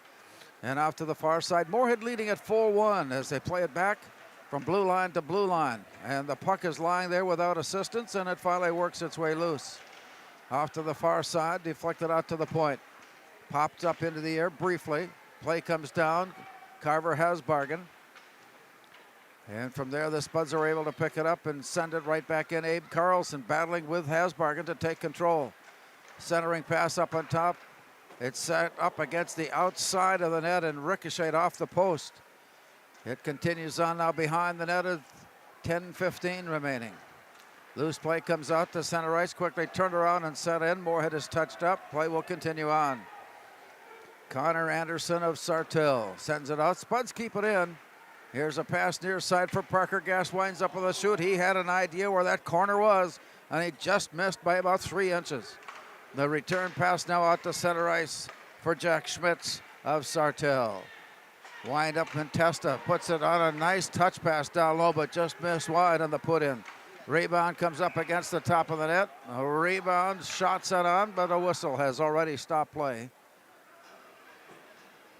And off to the far side. Moorhead leading at 4-1 as they play it back from blue line to blue line. And the puck is lying there without assistance, and it finally works its way loose. Off to the far side, deflected out to the point. Popped up into the air briefly. Play comes down. Carver Hasbargen. And from there, the Spuds are able to pick it up and send it right back in. Abe Carlson battling with Hasbargen to take control. Centering pass up on top. It's set up against the outside of the net and ricocheted off the post. It continues on now behind the net at 10:15 remaining. Loose play comes out to center ice, quickly turned around and set in. Moorhead is touched up. Play will continue on. Connor Anderson of Sartell sends it out. Spuds keep it in. Here's a pass near side for Parker Gass, winds up with a shoot. He had an idea where that corner was, and he just missed by about 3 inches. The return pass now out to center ice for Jack Schmitz of Sartell. Wind up Contesta, puts it on a nice touch pass down low, but just missed wide on the put in. Rebound comes up against the top of the net. A rebound, shot set on, but a whistle has already stopped play.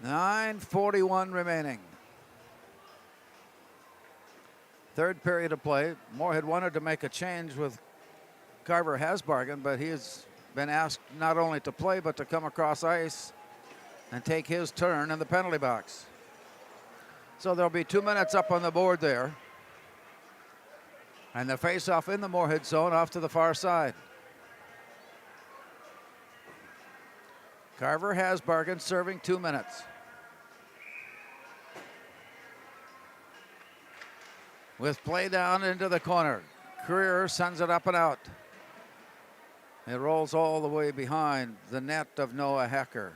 9:41 remaining. Third period of play. Moorhead wanted to make a change with Carver Hasbargen, but he has been asked not only to play but to come across ice and take his turn in the penalty box. So there'll be 2 minutes up on the board there. And the face-off in the Moorhead zone off to the far side. Carver Hasbargen serving 2 minutes. With play down into the corner. Creer sends it up and out. It rolls all the way behind the net of Noah Hecker.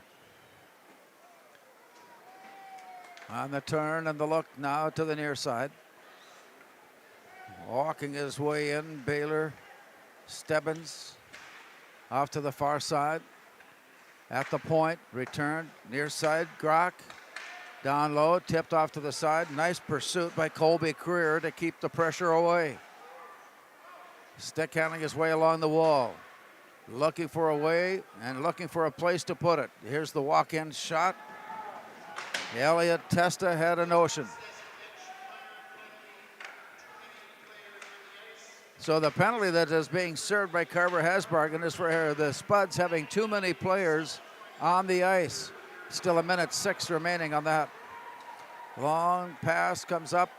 On the turn and the look now to the near side. Walking his way in, Baylor Stebbins off to the far side. At the point, returned, near side, Grock. Down low, tipped off to the side. Nice pursuit by Colby Creer to keep the pressure away. Stick handling his way along the wall. looking for a way and looking for a place to put it. Here's the walk-in shot. Elliot Testa had a notion. So the penalty that is being served by Carver Hasbargen is for the Spuds having too many players on the ice. Still 1:06 remaining on that. Long pass comes up,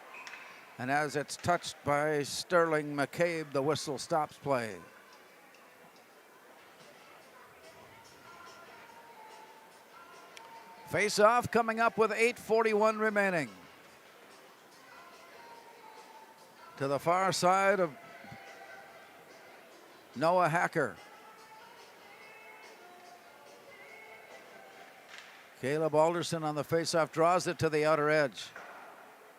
and as it's touched by Sterling McCabe, the whistle stops play. Face-off coming up with 8:41 remaining. To the far side of Noah Hacker. Caleb Alderson on the faceoff draws it to the outer edge.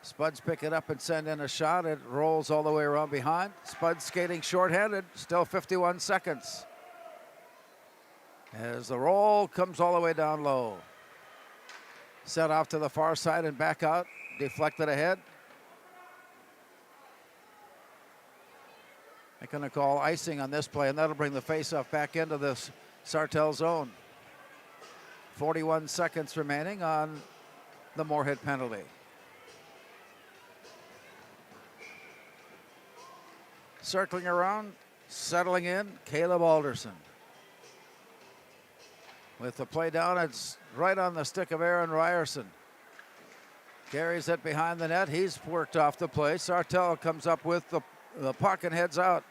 Spuds pick it up and send in a shot. It rolls all the way around behind. Spuds skating shorthanded, still 51 seconds. As the roll comes all the way down low. Set off to the far side and back out, deflected ahead. They're going to call icing on this play, and that'll bring the faceoff back into this Sartell zone. 41 seconds remaining on the Moorhead penalty. Circling around, settling in, Caleb Alderson. With the play down, it's right on the stick of Aaron Ryerson. Carries it behind the net. He's worked off the play. Sartell comes up with the puck and heads out.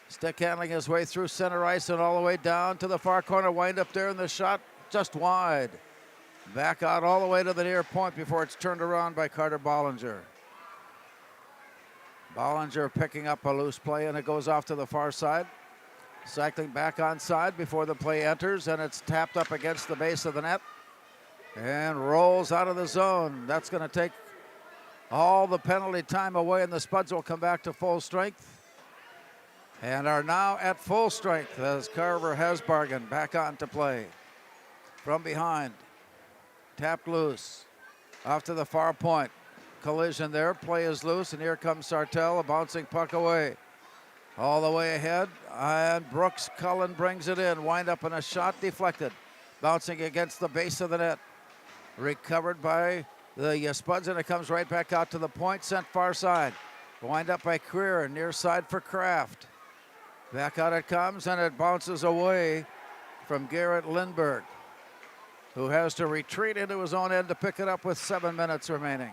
Stick handling his way through center ice and all the way down to the far corner. Wind up there, and the shot just wide. Back out all the way to the near point before it's turned around by Carter Bollinger. Bollinger picking up a loose play, and it goes off to the far side. Cycling back on side before the play enters, and it's tapped up against the base of the net and rolls out of the zone. That's going to take all the penalty time away, and the Spuds will come back to full strength and are now at full strength as Carver Hasbargen back on to play. From behind, tapped loose, off to the far point. Collision there, play is loose, and here comes Sartell, a bouncing puck away. All the way ahead, and Brooks Cullen brings it in. Wind up in a shot, deflected. Bouncing against the base of the net. Recovered by the Spuds, and it comes right back out to the point, sent far side. Wind up by Creer, near side for Kraft. Back out it comes, and it bounces away from Garrett Lindberg, who has to retreat into his own end to pick it up with 7 minutes remaining.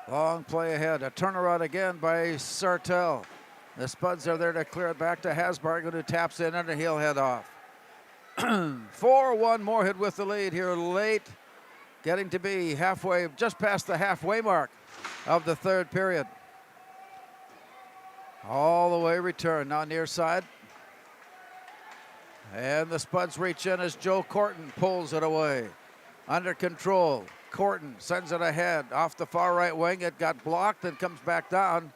Long play ahead, a turnaround again by Sartell. The Spuds are there to clear it back to Hasbargen, who taps in and he'll head off. 4-1 Moorhead with the lead here late, getting to be halfway, just past the halfway mark of the third period. All the way return, now near side. And the Spuds reach in as Joe Corton pulls it away. Under control, Corton sends it ahead off the far right wing. It got blocked and comes back down.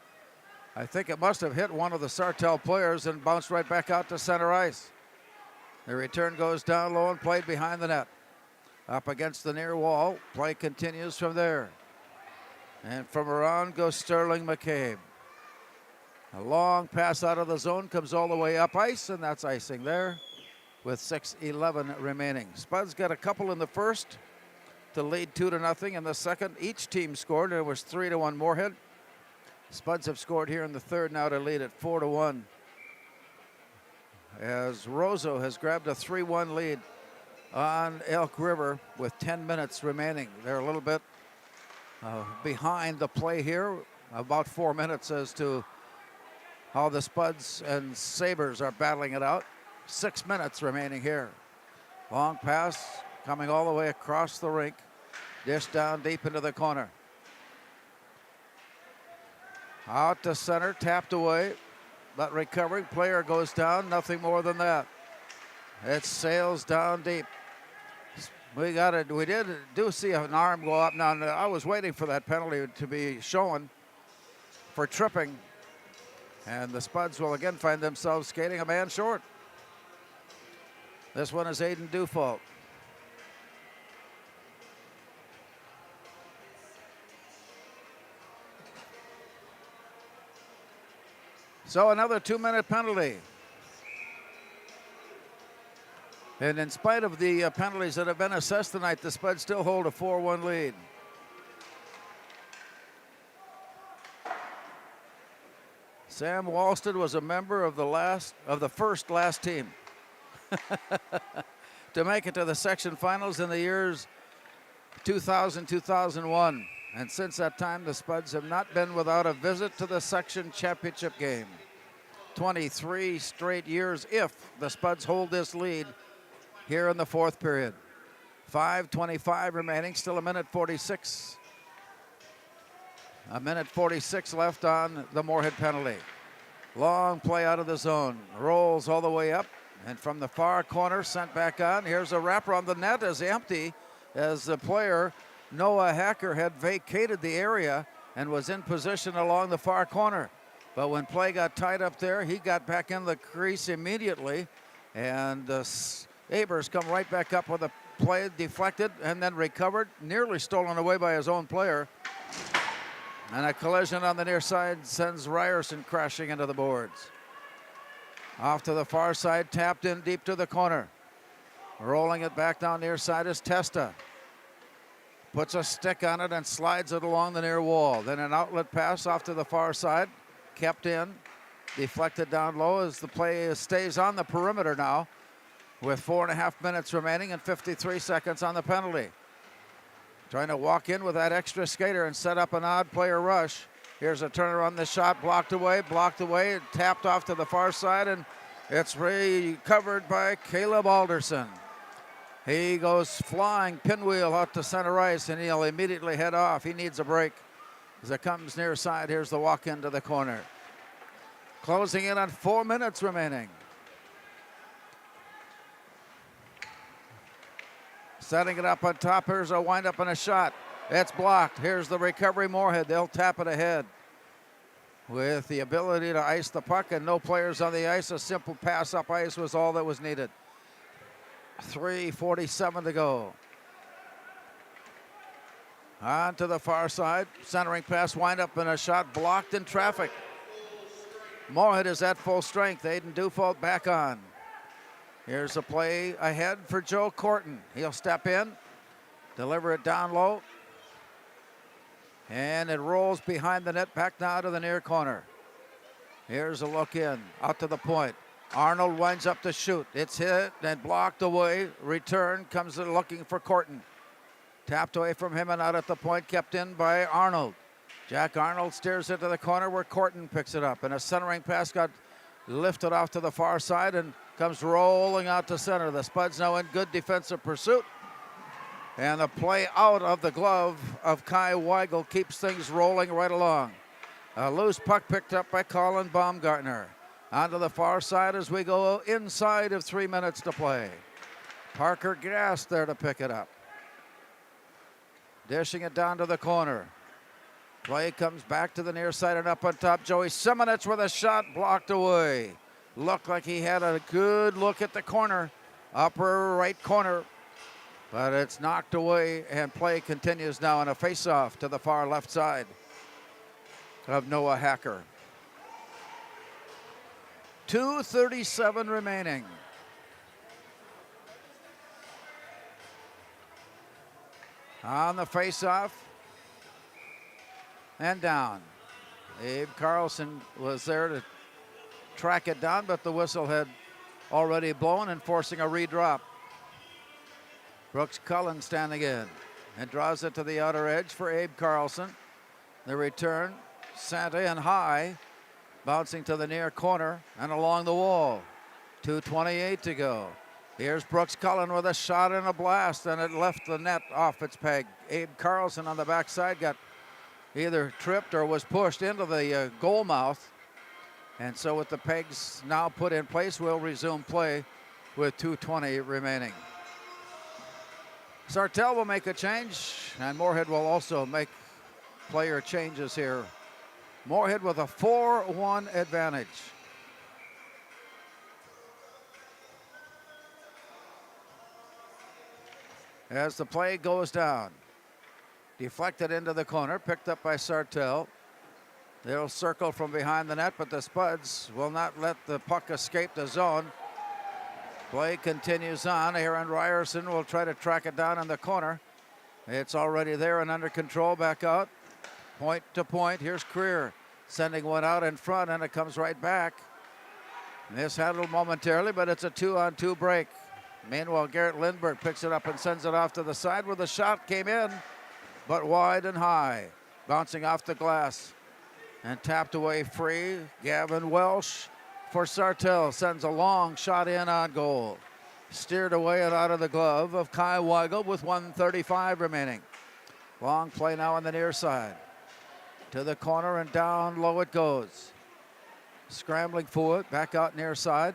I think it must have hit one of the Sartell players and bounced right back out to center ice. The return goes down low and played behind the net. Up against the near wall, play continues from there. And from around goes Sterling McCabe. A long pass out of the zone comes all the way up ice, and that's icing there with 6:11 remaining. Spuds got a couple in the first to lead 2-0 in the second. Each team scored, and it was 3-1 Moorhead. Spuds have scored here in the third now to lead at 4-1. As Roseau has grabbed a 3-1 lead on Elk River with 10 minutes remaining. They're a little bit behind the play here, about 4 minutes as to how the Spuds and Sabres are battling it out. 6 minutes remaining here. Long pass coming all the way across the rink. Dish down deep into the corner. Out to center, tapped away, but recovering. Player goes down, nothing more than that. It sails down deep. We do see an arm go up. Now, I was waiting for that penalty to be shown for tripping. And the Spuds will again find themselves skating a man short. This one is Aiden Dufault. So another 2-minute penalty. And in spite of the penalties that have been assessed tonight, the Spuds still hold a 4-1 lead. Sam Walston was a member of the first last team to make it to the section finals in the years 2000, 2001. And since that time, the Spuds have not been without a visit to the section championship game. 23 straight years if the Spuds hold this lead here in the fourth period. 5:25 remaining, still a minute 46. A minute 46 left on the Moorhead penalty. Long play out of the zone, rolls all the way up, and from the far corner sent back on. Here's a wrapper on the net is empty as the player Noah Hacker had vacated the area and was in position along the far corner. But when play got tied up there, he got back in the crease immediately, and the Sabres come right back up with a play deflected and then recovered, nearly stolen away by his own player. And a collision on the near side sends Ryerson crashing into the boards. Off to the far side, tapped in deep to the corner. Rolling it back down near side is Testa. Puts a stick on it and slides it along the near wall. Then an outlet pass off to the far side, kept in, deflected down low as the play stays on the perimeter now with 4.5 minutes remaining and 53 seconds on the penalty. Trying to walk in with that extra skater and set up an odd player rush. Here's a turner on the shot, blocked away, tapped off to the far side, and it's recovered by Caleb Alderson. He goes flying pinwheel out to center ice, and he'll immediately head off. He needs a break. As it comes near side, here's the walk into the corner. Closing in on 4 minutes remaining. Setting it up on top. Here's a windup and a shot. It's blocked. Here's the recovery, Moorhead. They'll tap it ahead. With the ability to ice the puck and no players on the ice, a simple pass up ice was all that was needed. 3:47 to go. On to the far side. Centering pass, windup and a shot blocked in traffic. Moorhead is at full strength. Aiden Dufault back on. Here's a play ahead for Joe Corton. He'll step in, deliver it down low, and it rolls behind the net back now to the near corner. Here's a look in, out to the point. Arnold winds up to shoot. It's hit and blocked away. Return comes looking for Corton. Tapped away from him and out at the point, kept in by Arnold. Jack Arnold steers it to the corner where Corton picks it up, and a centering pass got lifted off to the far side and comes rolling out to center. The Spuds now in good defensive pursuit. And the play out of the glove of Kai Weigel keeps things rolling right along. A loose puck picked up by Colin Baumgartner. Onto the far side as we go inside of 3 minutes to play. Parker Gass there to pick it up. Dishing it down to the corner. Play comes back to the near side and up on top. Joey Simonitz with a shot blocked away. Looked like he had a good look at the corner, upper right corner, but it's knocked away and play continues now on a face-off to the far left side of Noah Hacker. 2:37 remaining. On the face-off and down. Abe Carlson was there to track it down, but the whistle had already blown and forcing a redrop. Brooks Cullen standing in and draws it to the outer edge for Abe Carlson. The return sent in high, bouncing to the near corner and along the wall. 2:28 to go. Here's Brooks Cullen with a shot and a blast, and it left the net off its peg. Abe Carlson on the backside got either tripped or was pushed into the goal mouth. And so with the pegs now put in place, we'll resume play with 2:20 remaining. Sartell will make a change, and Moorhead will also make player changes here. Moorhead with a 4-1 advantage. As the play goes down, deflected into the corner, picked up by Sartell. They'll circle from behind the net, but the Spuds will not let the puck escape the zone. Play continues on. Aaron Ryerson will try to track it down in the corner. It's already there and under control. Back out. Point to point. Here's Creer sending one out in front, and it comes right back. Mishandled momentarily, but it's a 2-on-2 break. Meanwhile, Garrett Lindbergh picks it up and sends it off to the side where the shot came in, but wide and high. Bouncing off the glass and tapped away free. Gavin Welsh for Sartell sends a long shot in on goal. Steered away and out of the glove of Kai Weigel with 1:35 remaining. Long play now on the near side. To the corner and down low it goes. Scrambling for it, back out near side.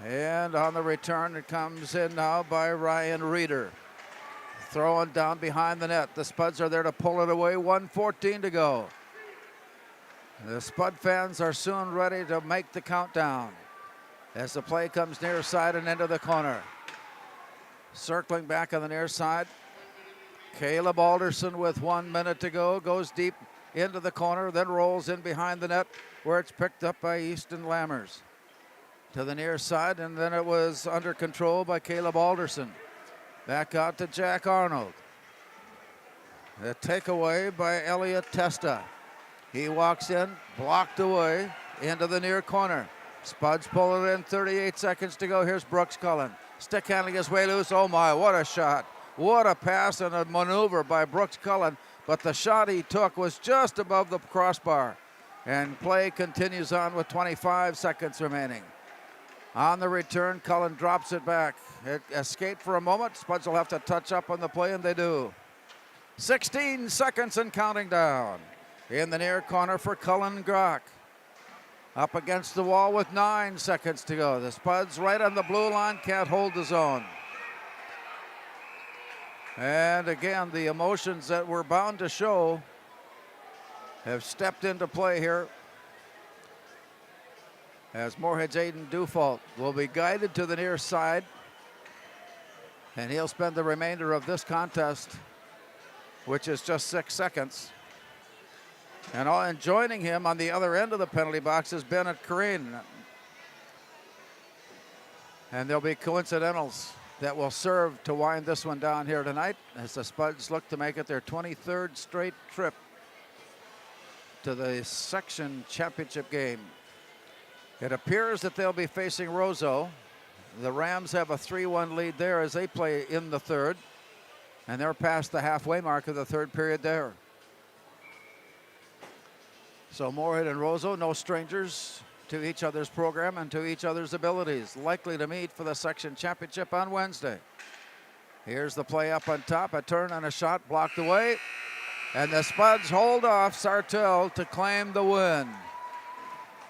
And on the return, it comes in now by Ryan Reeder. Throwing down behind the net. The Spuds are there to pull it away. 1:14 to go. The Spud fans are soon ready to make the countdown as the play comes near side and into the corner. Circling back on the near side. Caleb Alderson with 1 minute to go goes deep into the corner, then rolls in behind the net where it's picked up by Easton Lammers. To the near side, and then it was under control by Caleb Alderson. Back out to Jack Arnold. The takeaway by Elliot Testa. He walks in, blocked away, into the near corner. Spuds pull it in, 38 seconds to go. Here's Brooks Cullen. Stick handling his way loose. Oh my, what a shot. What a pass and a maneuver by Brooks Cullen. But the shot he took was just above the crossbar. And play continues on with 25 seconds remaining. On the return, Cullen drops it back. It escaped for a moment. Spuds will have to touch up on the play, and they do. 16 seconds and counting down. In the near corner for Cullen Grock. Up against the wall with 9 seconds to go. The Spuds right on the blue line can't hold the zone. And again, the emotions that were bound to show have stepped into play here, as Moorhead's Aiden Dufault will be guided to the near side, and he'll spend the remainder of this contest, which is just 6 seconds. And joining him on the other end of the penalty box is Bennett Corrine. And there'll be coincidentals that will serve to wind this one down here tonight as the Spuds look to make it their 23rd straight trip to the section championship game. It appears that they'll be facing Roseau. The Rams have a 3-1 lead there as they play in the third, and they're past the halfway mark of the third period there. So Moorhead and Roseau, no strangers to each other's program and to each other's abilities, likely to meet for the section championship on Wednesday. Here's the play up on top, a turn and a shot blocked away, and the Spuds hold off Sartell to claim the win.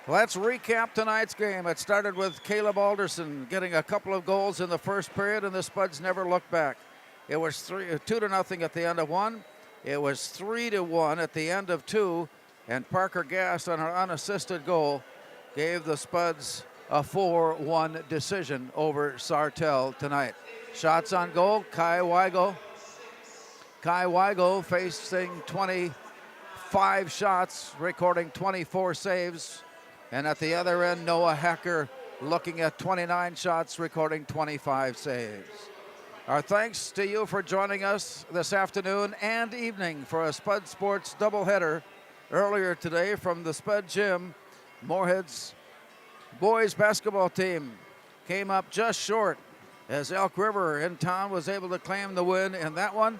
Let's recap tonight's game. It started with Caleb Alderson getting a couple of goals in the first period, and the Spuds never looked back. It was 2-0 at the end of one. It was 3-1 at the end of two, and Parker Gass on her unassisted goal gave the Spuds a 4-1 decision over Sartell tonight. Shots on goal, Kai Weigel. Kai Weigel facing 25 shots, recording 24 saves. And at the other end, Noah Hacker looking at 29 shots, recording 25 saves. Our thanks to you for joining us this afternoon and evening for a Spud Sports doubleheader earlier today from the Spud Gym. Moorhead's boys basketball team came up just short as Elk River in town was able to claim the win in that one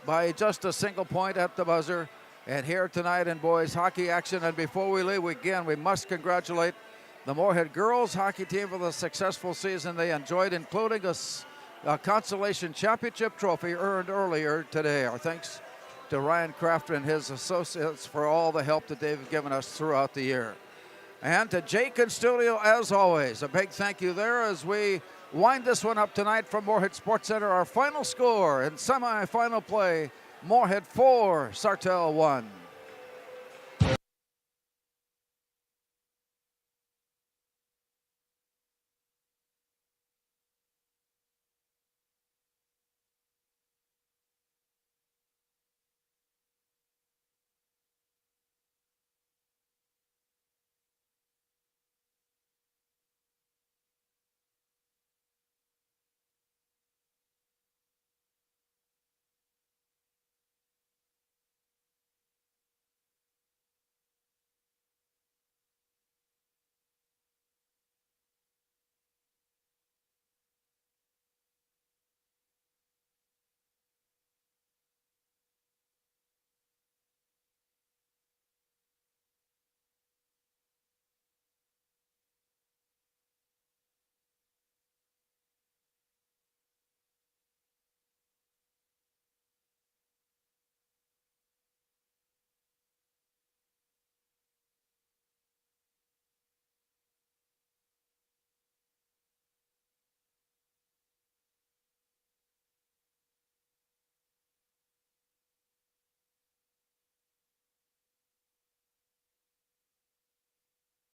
by just a single point at the buzzer. And here tonight in boys hockey action, and before we leave again, we must congratulate the Moorhead girls hockey team for the successful season they enjoyed, including a consolation championship trophy earned earlier today. Our thanks to Ryan Crafter and his associates for all the help that they've given us throughout the year. And to Jake in studio, as always, a big thank you there as we wind this one up tonight from Moorhead Sports Center. Our final score in semifinal play, Moorhead 4, Sartell 1.